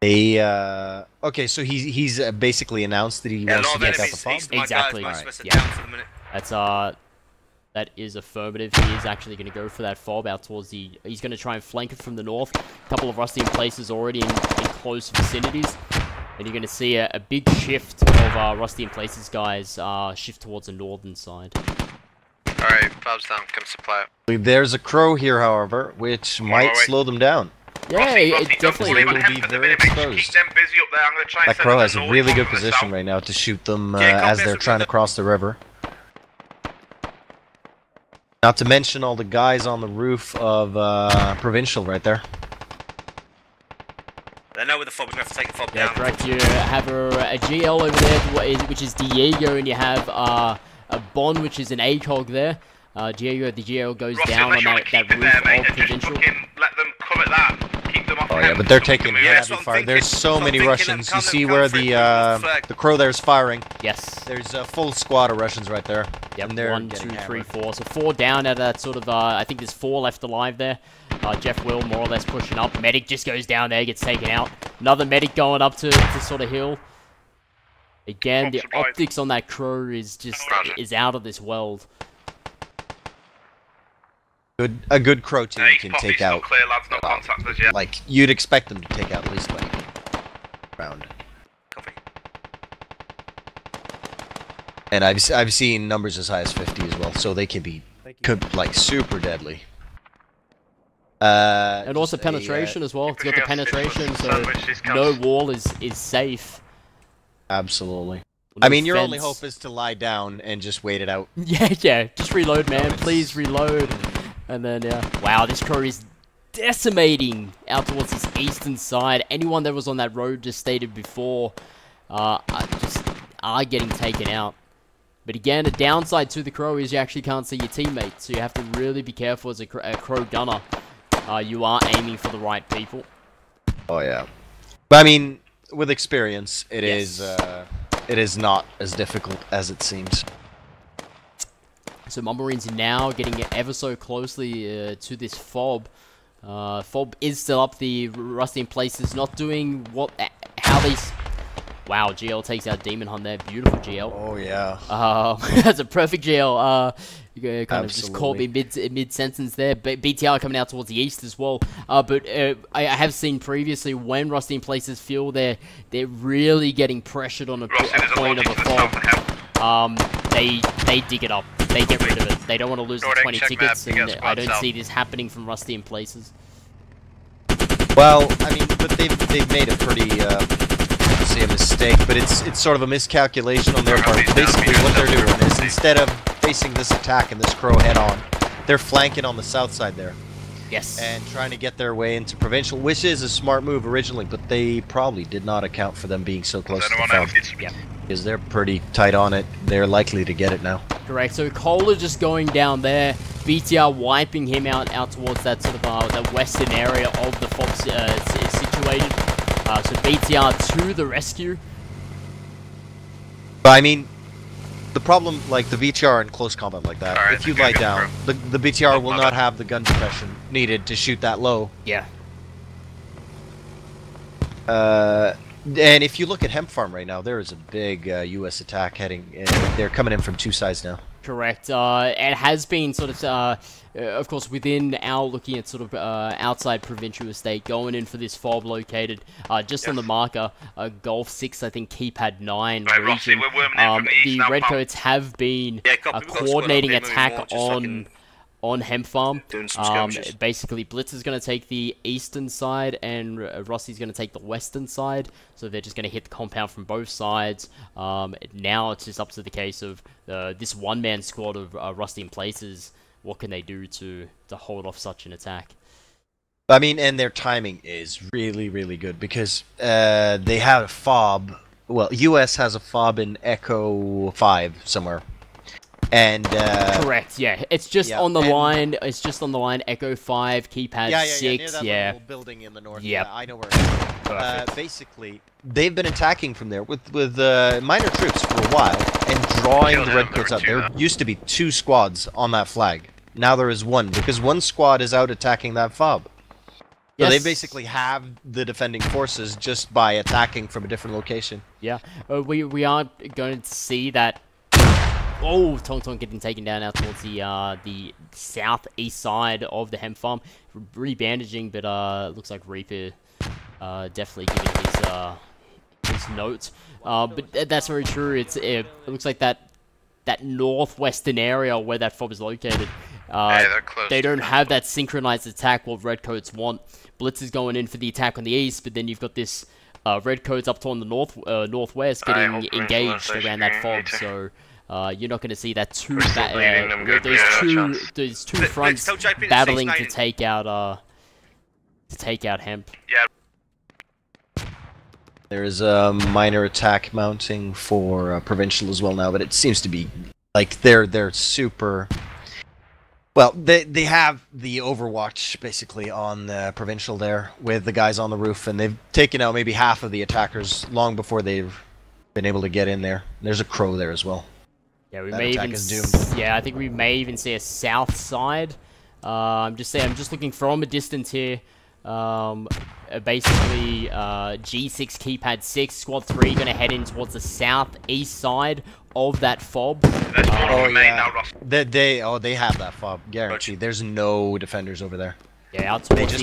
Okay, so he's basically announced that he wants to take out the fob? Exactly. Yeah. That is affirmative. He is actually going to go for that fob out towards the... He's going to try and flank it from the north. A couple of Rusty in places already in close vicinities. And you're going to see a big shift of Rusty in places guys shift towards the northern side. Alright, fob's down. Come supply it. There's a crow here, however, which might slow them down. Yeah, it definitely will be very exposed. That crow has a really good position right now to shoot them as they're trying to cross the river. Not to mention all the guys on the roof of Provincial right there. They know where the fob is going to have to take the fob down. Yeah, correct. You have a GL over there, which is Diego, and you have a Bond, which is an ACOG there. Diego, the GL goes down on that roof of Provincial. Let them come at that. Keep them off. Oh yeah, but they're taking heavy fire. There's so many Russians. You see where the crow there is firing? Yes. There's a full squad of Russians right there. Yep, 1, 2, 3, 4. So 4 down out of that sort of, I think there's 4 left alive there. Jeff Will more or less pushing up. Medic just goes down there, gets taken out. Another medic going up to sort of heal. Again, the optics on that crow is just is out of this world. A good crow team can take out, like, you'd expect them to take out at least, like, round. Copy. And I've seen numbers as high as 50 as well, so they can be, like, super deadly. And also penetration as well. It's got the penetration, so no wall is safe. Absolutely. I mean, your only hope is to lie down and just wait it out. Yeah, just reload, man. Please reload. And then, wow, this crow is decimating out towards this eastern side. Anyone that was on that road, just stated before, just are getting taken out. But again, a downside to the crow is you actually can't see your teammates, so you have to really be careful as a crow gunner. You are aiming for the right people. Oh yeah, but I mean, with experience, it is not as difficult as it seems. So Mummarines now getting ever so closely to this fob. Fob is still up. The Rusty in places not doing how these. Wow, GL takes out Demon Hunt there. Beautiful GL. Oh yeah. That's a perfect GL. You kind of just caught me mid sentence there. But BTR coming out towards the east as well. But I have seen previously when Rusty in places feel they're really getting pressured on a point of a fob. They dig it up. They get rid of it. They don't want to lose the 20 tickets, and I don't see this happening from Rusty in places. Well, I mean, but they've made a pretty say a mistake, but it's sort of a miscalculation on their part. Basically, what they're doing is instead of facing this attack and this crow head on, they're flanking on the south side there. Yes. And trying to get their way into Provincial, which is a smart move originally, but they probably did not account for them being so close to the fob. Yeah. Because they're pretty tight on it. They're likely to get it now. Correct. So Kohler just going down there. BTR wiping him out towards that sort of the western area of the fob situated. So BTR to the rescue. But I mean, the problem, like the VTR in close combat like that, if you lie down, the BTR will not have the gun suppression needed to shoot that low. Yeah. And if you look at Hemp Farm right now, there is a big U.S. attack heading. They're coming in from 2 sides now. Correct. It has been sort of course, within our looking at sort of outside Provincial Estate, going in for this fob located just on the marker, Golf 6, I think keypad 9 region. The Redcoats have been coordinating attack on Hemp Farm. Basically, Blitz is going to take the eastern side, and Rossi's going to take the western side. So they're just going to hit the compound from both sides. Now it's just up to the case of this one-man squad of Rusty in places. What can they do to hold off such an attack? I mean, and their timing is really, really good because they have a fob. Well, US has a fob in Echo 5 somewhere. And correct, yeah. It's just on the line. It's just on the line. Echo 5, keypad 6. Near that little building in the north. Yeah, I know where it is. Basically, they've been attacking from there with minor troops for a while and drawing the redcoats out. There used to be 2 squads on that flag. Now there is 1 because 1 squad is out attacking that fob. So they basically have the defending forces just by attacking from a different location. Yeah, we are going to see that. Oh, Tong Tong getting taken down out towards the southeast side of the hemp farm. Rebandaging, but looks like Reaper definitely giving his notes. But that's very true. It looks like that northwestern area where that fob is located. They don't have that synchronized attack what Redcoats want. Blitz is going in for the attack on the east, but then you've got this Redcoats up on the northwest getting engaged around that fob. So you're not going to see that those two fronts battling to take out hemp. Yeah. There is a minor attack mounting for provincial as well now, but it seems to be like they're super. Well, they have the Overwatch basically on the provincial there with the guys on the roof, and they've taken out maybe half of the attackers long before they've been able to get in there. There's a crow there as well. Yeah, we may even. Yeah, I think we may even see a south side. I'm just looking from a distance here. Basically, G6 keypad 6, squad 3 going to head in towards the southeast side of that fob. They have that fob, guaranteed. There's no defenders over there. Yeah, out towards out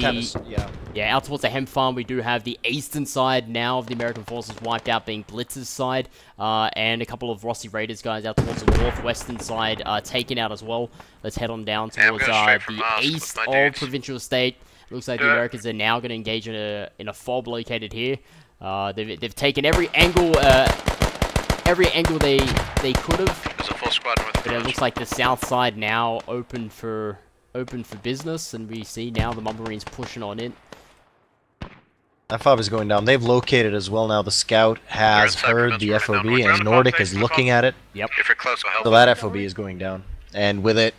towards the hemp farm, we do have the eastern side now of the American forces wiped out, being Blitz's side, and a couple of Rossi Raiders guys out towards the northwestern side taken out as well. Let's head on down towards the east of Provincial State. Looks like the Americans are now going to engage in a fob located here. They've taken every angle they could have. There's a full squad north. But it looks like the south side now open for business, and we see now the Marines pushing on in. That fob is going down. They've located as well now. The scout has heard the FOB, and Nordic is looking at it. Yep. If you're close, I'll help. So that FOB is going down, and with it,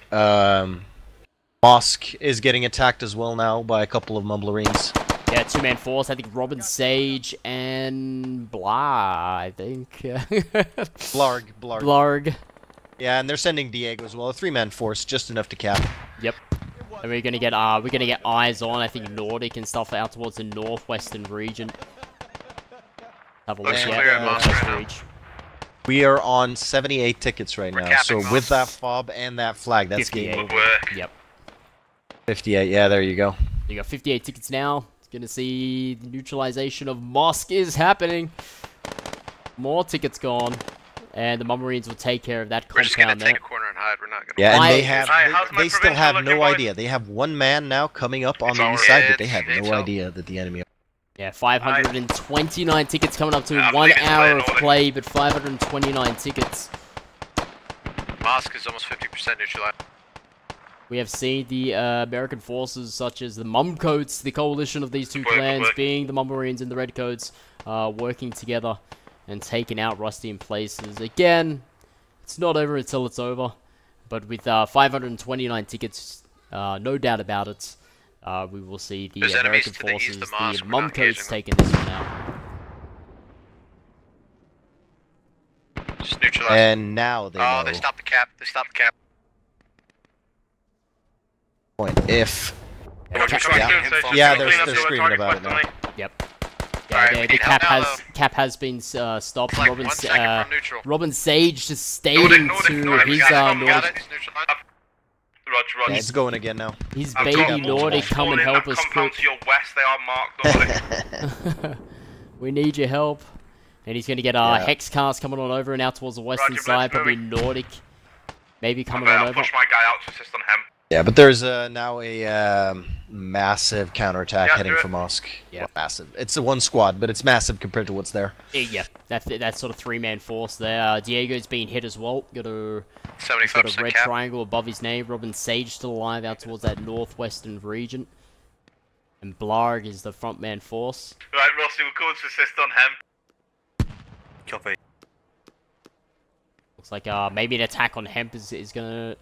Mosque is getting attacked as well now by a couple of Marines. Yeah, 2-man force. I think Robin Sage and Blah. I think. Blarg. Yeah, and they're sending Diego as well. A 3-man force, just enough to cap. Yep. And we're gonna get eyes on. I think Nordic and stuff out towards the northwestern region. Have a look at We are on 78 tickets right now. So with that fob and that flag, that's game over. Yep. 58. Yeah, there you go. You got 58 tickets now. It's gonna see the neutralization of Mosque is happening. More tickets gone. And the Marines will take care of that compound. We're just gonna take a corner and hide. We're not gonna. Yeah, and they still have no idea. They have 1 man now coming up on the east side, but they have no idea that the enemy. Yeah, 529 tickets coming up to 1 hour of play, but 529 tickets. Mosque is almost 50% neutralized. We have seen the American forces, such as the MUMCOATS, the coalition of these two clans, being the Marines and the Redcoats, working together and taking out Rusty in places. Again, it's not over until it's over, but with 529 tickets, no doubt about it, we will see the American forces, the MUMCOATs, taking this one out. Just neutralize. And now they know. They stopped the cap. They stopped the cap. If yeah, they're screaming about it now. Yep. Yeah, the cap has been stopped. Robin Sage just staying to his Nordic. He's going again now. His baby Nordic, come and help us quick. To your west, they are marked Nordic. We need your help. And he's going to get Hex cast coming on over and out towards the western side. Probably Nordic. Maybe coming on over. Push my guy out to assist on him. Yeah, but there's now a massive counterattack heading for Mosque. Yeah, well, massive. It's a 1 squad, but it's massive compared to what's there. Yeah, that sort of 3-man force there. Diego's been hit as well. Got a red triangle above his name. Robin Sage still alive out towards that northwestern region. And Blarg is the front man force. Right, Rossi, we're going to assist on him. Copy. Looks like maybe an attack on Hemp is gonna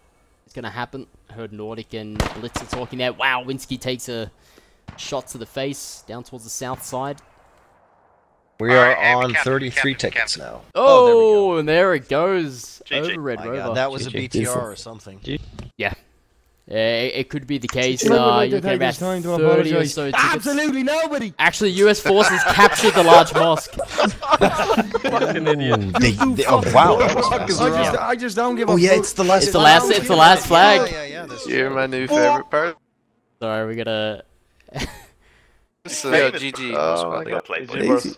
happen. Heard Nordic and Blitz are talking there. Wow, Winsky takes a shot to the face down towards the south side. We are on 33 tickets now. Oh, and there it goes. Over Red Rover. God, that was a BTR or something. Yeah. It could be the case. You get about 30 or so tickets. Absolutely nobody! Actually, US forces captured the large mosque. Fucking idiot. Oh, wow. That was fast. I just don't give a Oh, yeah, it's the last It's the last flag. Yeah, You're my new favorite part. Sorry, we gotta... Yo, GG. Oh,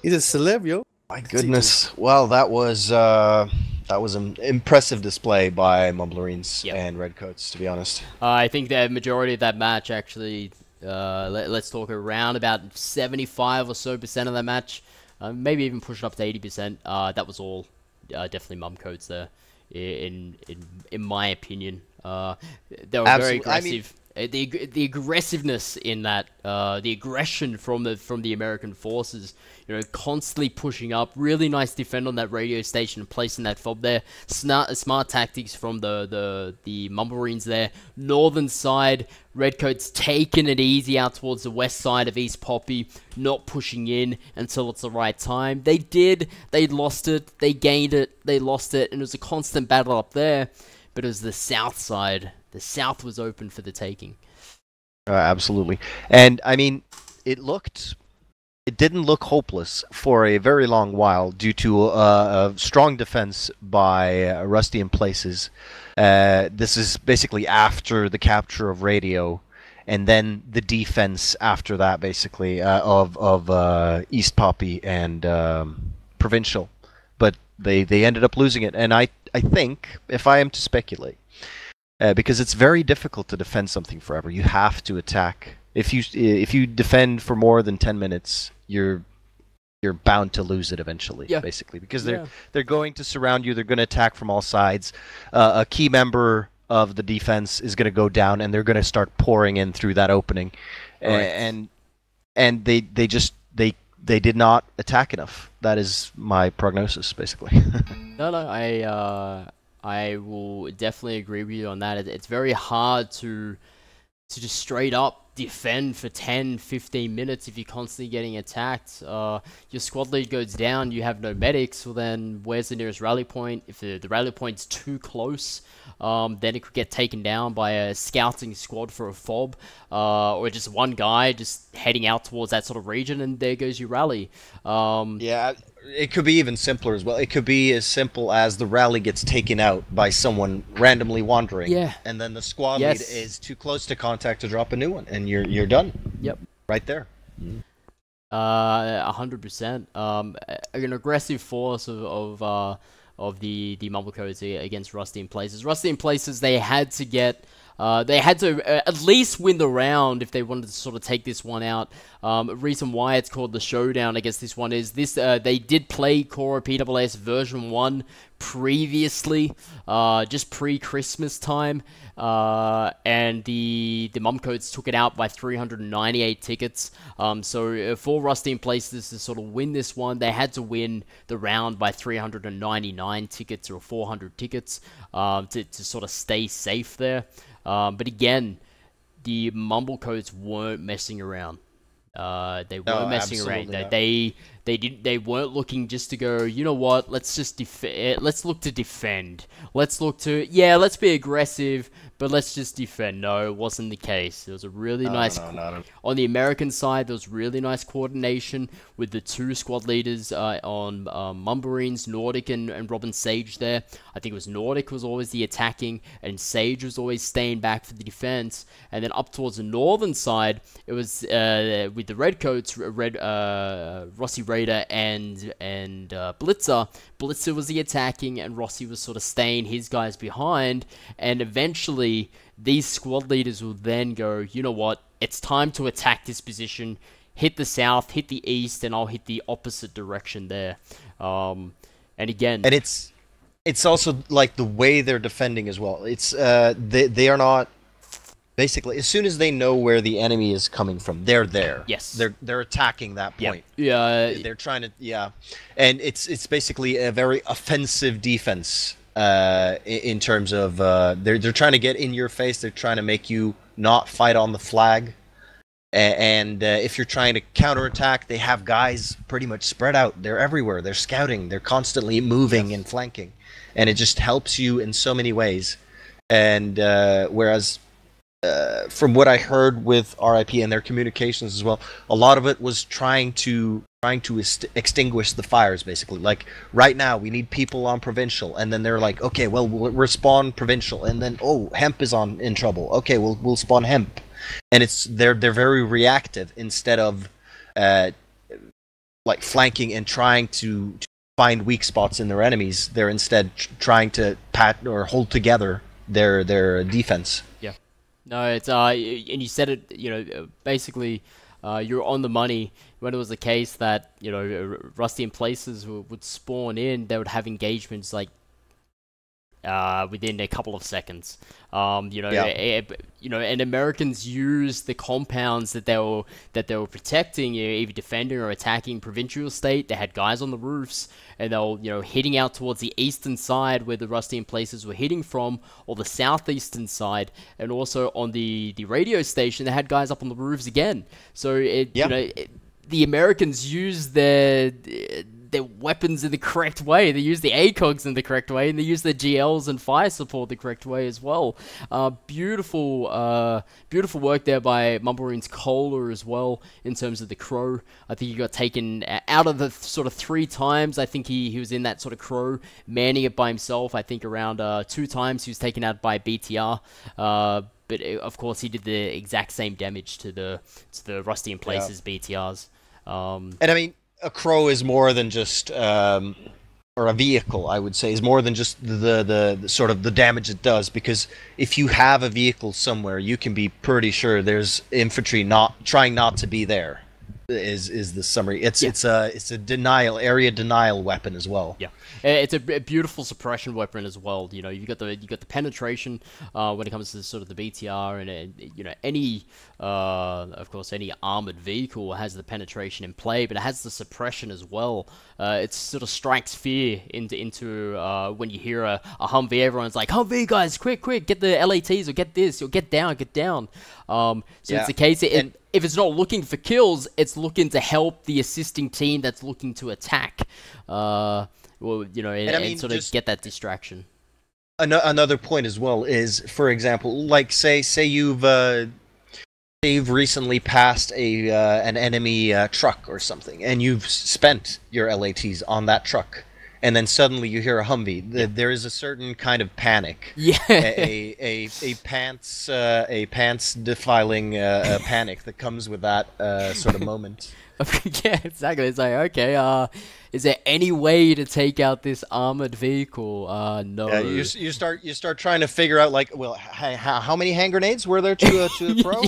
He's a celeb, yo. My goodness. Well, that was an impressive display by Mumblerines and Redcoats, to be honest. I think the majority of that match actually, let's talk around about 75 or so % of that match, maybe even push it up to 80%. That was all definitely MUMCOATS there, in my opinion. They were very aggressive. The aggressiveness in that, the aggression from the American forces, you know, constantly pushing up. Really nice defend on that radio station and placing that fob there. Smart tactics from the Mumblerines there. Northern side, Redcoats taking it easy out towards the west side of East Poppy, not pushing in until it's the right time. They did. They lost it. They gained it. They lost it, and it was a constant battle up there. But it was the south side. The south was open for the taking. Absolutely. And, I mean, it didn't look hopeless for a very long while due to a strong defense by Rusty in places. This is basically after the capture of radio, and then the defense after that, basically, of East Poppy and Provincial. But they ended up losing it, and I think, if I am to speculate, because it's very difficult to defend something forever. You have to attack. If you defend for more than 10 minutes, you're bound to lose it eventually, basically, because they're going to surround you. They're going to attack from all sides. A key member of the defense is going to go down, and they're going to start pouring in through that opening, and they did not attack enough. That is my prognosis, basically. No, I will definitely agree with you on that. It's very hard to just straight up defend for 10, 15 minutes if you're constantly getting attacked. Your squad lead goes down, you have no medics, well then where's the nearest rally point? If the rally point's too close, then it could get taken down by a scouting squad for a fob, or just one guy just heading out towards that sort of region, and there goes your rally. Yeah, it could be even simpler as well. It could be as simple as the rally gets taken out by someone randomly wandering, and then the squad lead is too close to contact to drop a new one, and you're done. Yep, right there. 100%. An aggressive force of the MUMCOATS against Rusty in places. Rusty in places, they had to at least win the round if they wanted to sort of take this one out. Reason why it's called the Showdown, I guess this one is this. They did play Core PWS version 1 previously, just pre-Christmas time, and the MUMCOATS took it out by 398 tickets. So for Rusty in places to sort of win this one, they had to win the round by 399 tickets or 400 tickets to sort of stay safe there. But again, the MUMCOATS weren't messing around. They weren't messing around. They weren't looking just to go, you know what, let's just let's look to defend. Let's look to, let's be aggressive, but let's just defend. No, it wasn't the case. There was a really nice... On the American side, there was really nice coordination with the two squad leaders on Mumblerines, Nordic and Robin Sage there. I think it was Nordic was always the attacking, and Sage was always staying back for the defense. And then up towards the northern side, it was with the Redcoats, Rossi Raider and Blitzer. Blitzer was the attacking, and Rossi was sort of staying his guys behind, and eventually these squad leaders will then go, you know what, it's time to attack this position, hit the south, hit the east, and I'll hit the opposite direction there. And again... And it's also like the way they're defending as well. It's they are not... Basically, as soon as they know where the enemy is coming from, they're there. Yes. They're attacking that point. Yeah. They're trying to... And it's basically a very offensive defense in terms of they're trying to get in your face. They're trying to make you not fight on the flag. And if you're trying to counterattack, they have guys pretty much spread out. They're everywhere. They're scouting. They're constantly moving and flanking. And it just helps you in so many ways. And whereas from what I heard with RIP and their communications as well, a lot of it was trying to extinguish the fires, basically. Like, right now, we need people on Provincial. And then they're like, okay, well, we'll spawn Provincial. And then, oh, Hemp is in trouble. Okay, we'll spawn Hemp. And they're very reactive instead of like flanking and trying to find weak spots in their enemies. They're instead trying to pat or hold together their defense. Yeah. No, it's and you said it. You know, basically, you're on the money when it was the case that Rusty in Places would spawn in. They would have engagements like within a couple of seconds. And Americans used the compounds that they were protecting, either defending or attacking Provincial State. They had guys on the roofs, and they were hitting out towards the eastern side where the Rusty in Places were hitting from, or the southeastern side, and also on the radio station they had guys up on the roofs again. So the Americans used their weapons in the correct way. They use the ACOGs in the correct way, and they use the GLs and fire support the correct way as well. Beautiful work there by Mumblerine's Kohler as well in terms of the Crow. I think he got taken out of the sort of 3 times. I think he was in that sort of Crow, manning it by himself. I think around 2 times he was taken out by BTR. But of course he did the exact same damage to the Rusty in Places BTRs. And I mean, a Crow is more than just, or a vehicle, I would say, is more than just the sort of the damage it does. Because if you have a vehicle somewhere, you can be pretty sure there's infantry trying not to be there. Is the summary? It's a area denial weapon as well. Yeah, it's a beautiful suppression weapon as well. You got the penetration when it comes to sort of the BTR, and any of course any armored vehicle has the penetration in play, but it has the suppression as well. It sort of strikes fear into when you hear a Humvee, everyone's like, Humvee guys, quick, get the LATs or get this or get down. It's the case. If it's not looking for kills, it's looking to help the assisting team that's looking to attack. And sort of get that distraction. Another point as well is, for example, like say you've recently passed an enemy truck or something, and you've spent your LATs on that truck. And then suddenly you hear a Humvee. There is a certain kind of panic. Yeah. A pants defiling panic that comes with that sort of moment. Yeah, exactly. It's like, okay, is there any way to take out this armored vehicle? No. Yeah, you start trying to figure out, like, well, how many hand grenades were there to the Crow?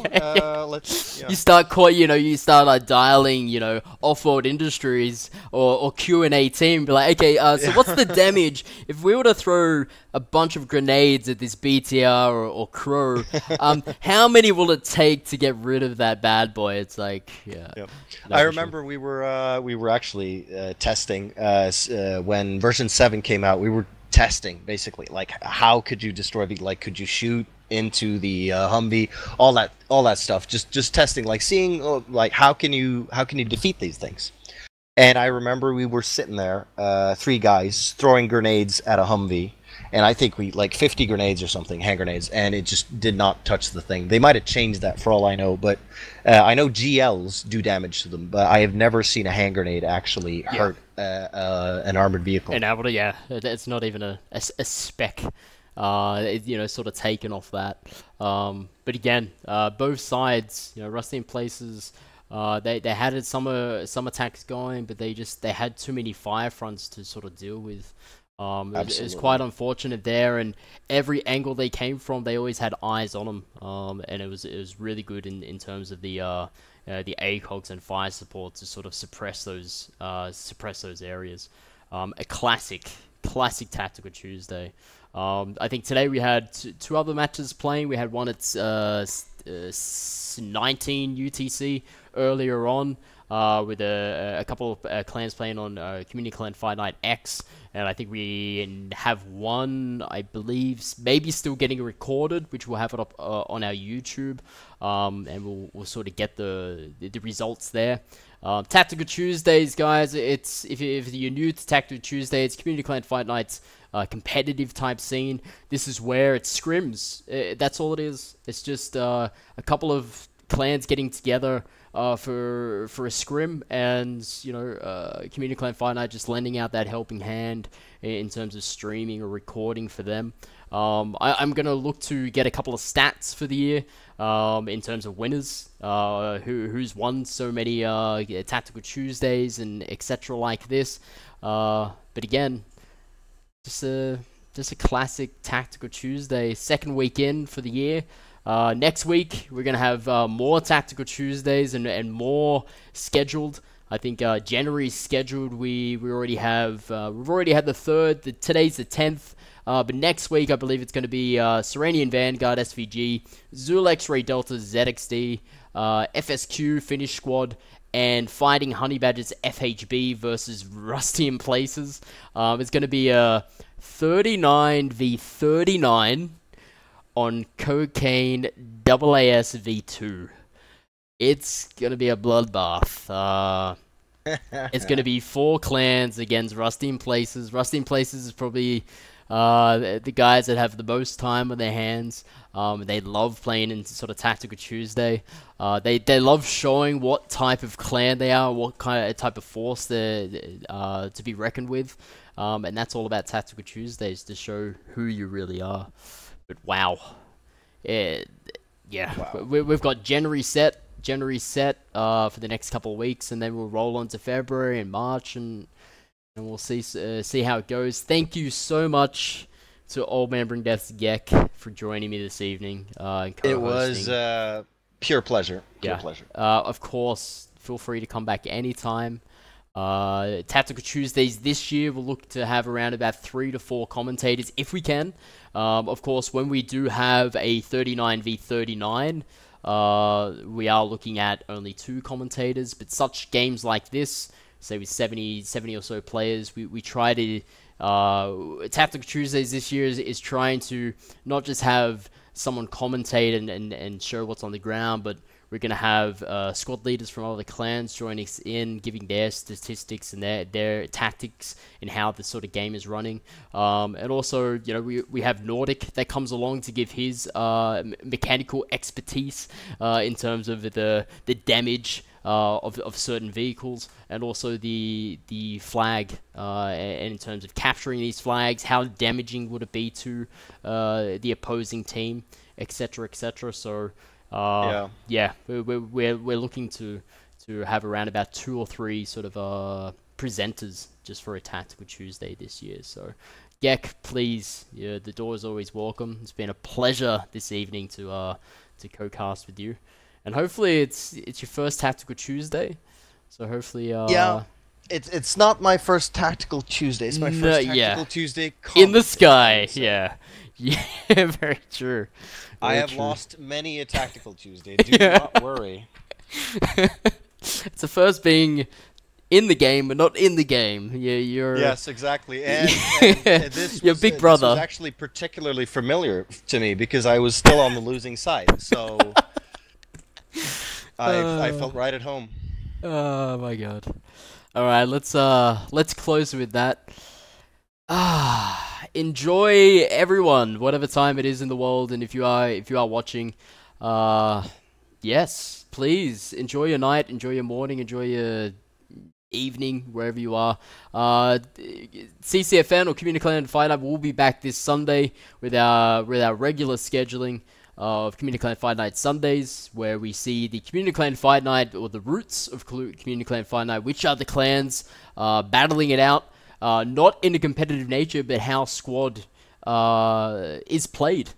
You start dialing, Off-Road Industries or Q&A team, be like, okay, so what's the damage if we were to throw a bunch of grenades at this BTR or Crow? How many will it take to get rid of that bad boy? It's like, yeah. Yep. I remember we were actually testing when version 7 came out. We were testing basically, like, how could you destroy the, like, could you shoot into the Humvee, all that stuff, just testing, like, seeing like how can you defeat these things. And I remember we were sitting there, 3 guys throwing grenades at a Humvee, and I think we, like, 50 grenades or something, hand grenades, and it just did not touch the thing. They might have changed that for all I know, but I know GLs do damage to them, but I have never seen a hand grenade actually hurt an armored vehicle. And it's not even a speck, sort of taken off that. But again, both sides, Rusty in Places, they had some attacks going, but they had too many fire fronts to sort of deal with. It was quite unfortunate there, and every angle they came from, they always had eyes on them, and it was really good in terms of the ACOGs and fire support to sort of suppress those areas. A classic Tactical Tuesday. I think today we had 2 other matches playing. We had one at 19 UTC earlier on. with a couple of clans playing on Community Clan Fight Night X, and I think we have one, I believe, maybe still getting recorded, which we'll have it up on our YouTube, and we'll sort of get the results there. Tactical Tuesdays, guys. It's if you're new to Tactical Tuesday, it's Community Clan Fight Night's competitive type scene. This is where it's scrims. That's all it is. It's just a couple of clans getting together for a scrim, and you know, Community Clan Fight Night just lending out that helping hand in terms of streaming or recording for them. I'm gonna look to get a couple of stats for the year in terms of winners, who's won so many Tactical Tuesdays and etc. like this. But again, just a classic Tactical Tuesday, second weekend for the year. Next week we're gonna have more Tactical Tuesdays and more scheduled. I think January's scheduled. We already have we've already had the 3rd. Today's the 10th. But next week I believe it's going to be Serenian Vanguard SVG, Zul X-Ray Delta ZXD, FSQ Finnish Squad, and Fighting Honey Badgers FHB versus Rusty in Places. It's going to be a 39 v 39 on Cocaine AAS v2. It's going to be a bloodbath. It's going to be 4 clans against Rusty in Places. Rusty in Places is probably the guys that have the most time on their hands. They love playing in sort of Tactical Tuesday. They love showing what type of clan they are, what kind of type of force they're to be reckoned with. And that's all about Tactical Tuesdays, to show who you really are. But wow, wow. We've got January set for the next couple of weeks, and then we'll roll on to February and March, and we'll see how it goes. Thank you so much to Old Man Bring Death's Gek for joining me this evening. It was pure pleasure. Pure pleasure. Of course, feel free to come back anytime. Tactical Tuesdays this year, we'll look to have around about 3 to 4 commentators if we can. Of course, when we do have a 39 v 39, we are looking at only 2 commentators, but such games like this, say with 70 or so players, we try to Tactical Tuesdays this year is trying to not just have someone commentate and show what's on the ground, but we're going to have squad leaders from other clans joining us in, giving their statistics and their tactics and how the sort of game is running. And also, you know, we have Nordic that comes along to give his mechanical expertise in terms of the damage of certain vehicles, and also the flag, and in terms of capturing these flags, how damaging would it be to the opposing team, etc., etc. So yeah, we're looking to have around about 2 or 3 sort of presenters just for a Tactical Tuesday this year. So Gek, please, the door is always welcome. It's been a pleasure this evening to co-cast with you. And hopefully it's your first Tactical Tuesday, so hopefully yeah, it's not my first Tactical Tuesday. It's my first Tactical Tuesday in the sky. Yeah, very true. I have lost many a Tactical Tuesday. Do not worry. It's the first being in the game, but not in the game. You're yes, exactly. And this your big brother. This was actually particularly familiar to me because I was still on the losing side. So. I felt right at home. Oh my god! All right, let's close with that. Enjoy, everyone, whatever time it is in the world, and if you are watching, yes, please enjoy your night, enjoy your morning, enjoy your evening, wherever you are. CCFN or Community Clan Fight Night will be back this Sunday with our regular scheduling of Community Clan Fight Night Sundays, where we see the Community Clan Fight Night, or the roots of Community Clan Fight Night, which are the clans battling it out, not in a competitive nature, but how squad is played.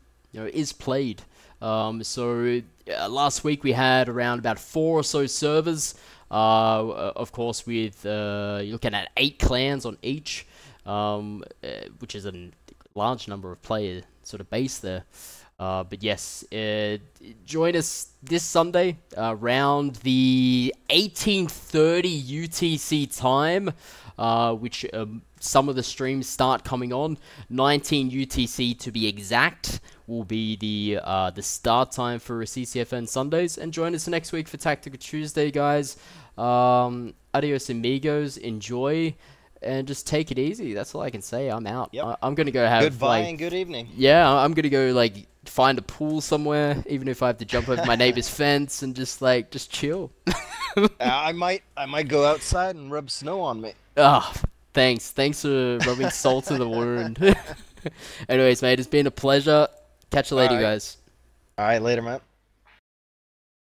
So last week we had around about 4 or so servers, of course with you're looking at 8 clans on each, which is a large number of player sort of base there. But yes, join us this Sunday around the 18:30 UTC time, which some of the streams start coming on. 19 UTC to be exact will be the start time for CCFN Sundays. And join us next week for Tactical Tuesday, guys. Adios amigos. Enjoy. And just take it easy. That's all I can say. I'm out. Yep. I'm gonna go have goodbye and good evening. Yeah, I'm gonna go find a pool somewhere, even if I have to jump over my neighbor's fence and just chill. I might go outside and rub snow on me. Ah, thanks for rubbing salt in the wound. Anyways, mate, it's been a pleasure. Catch you later, guys. All right, later, man.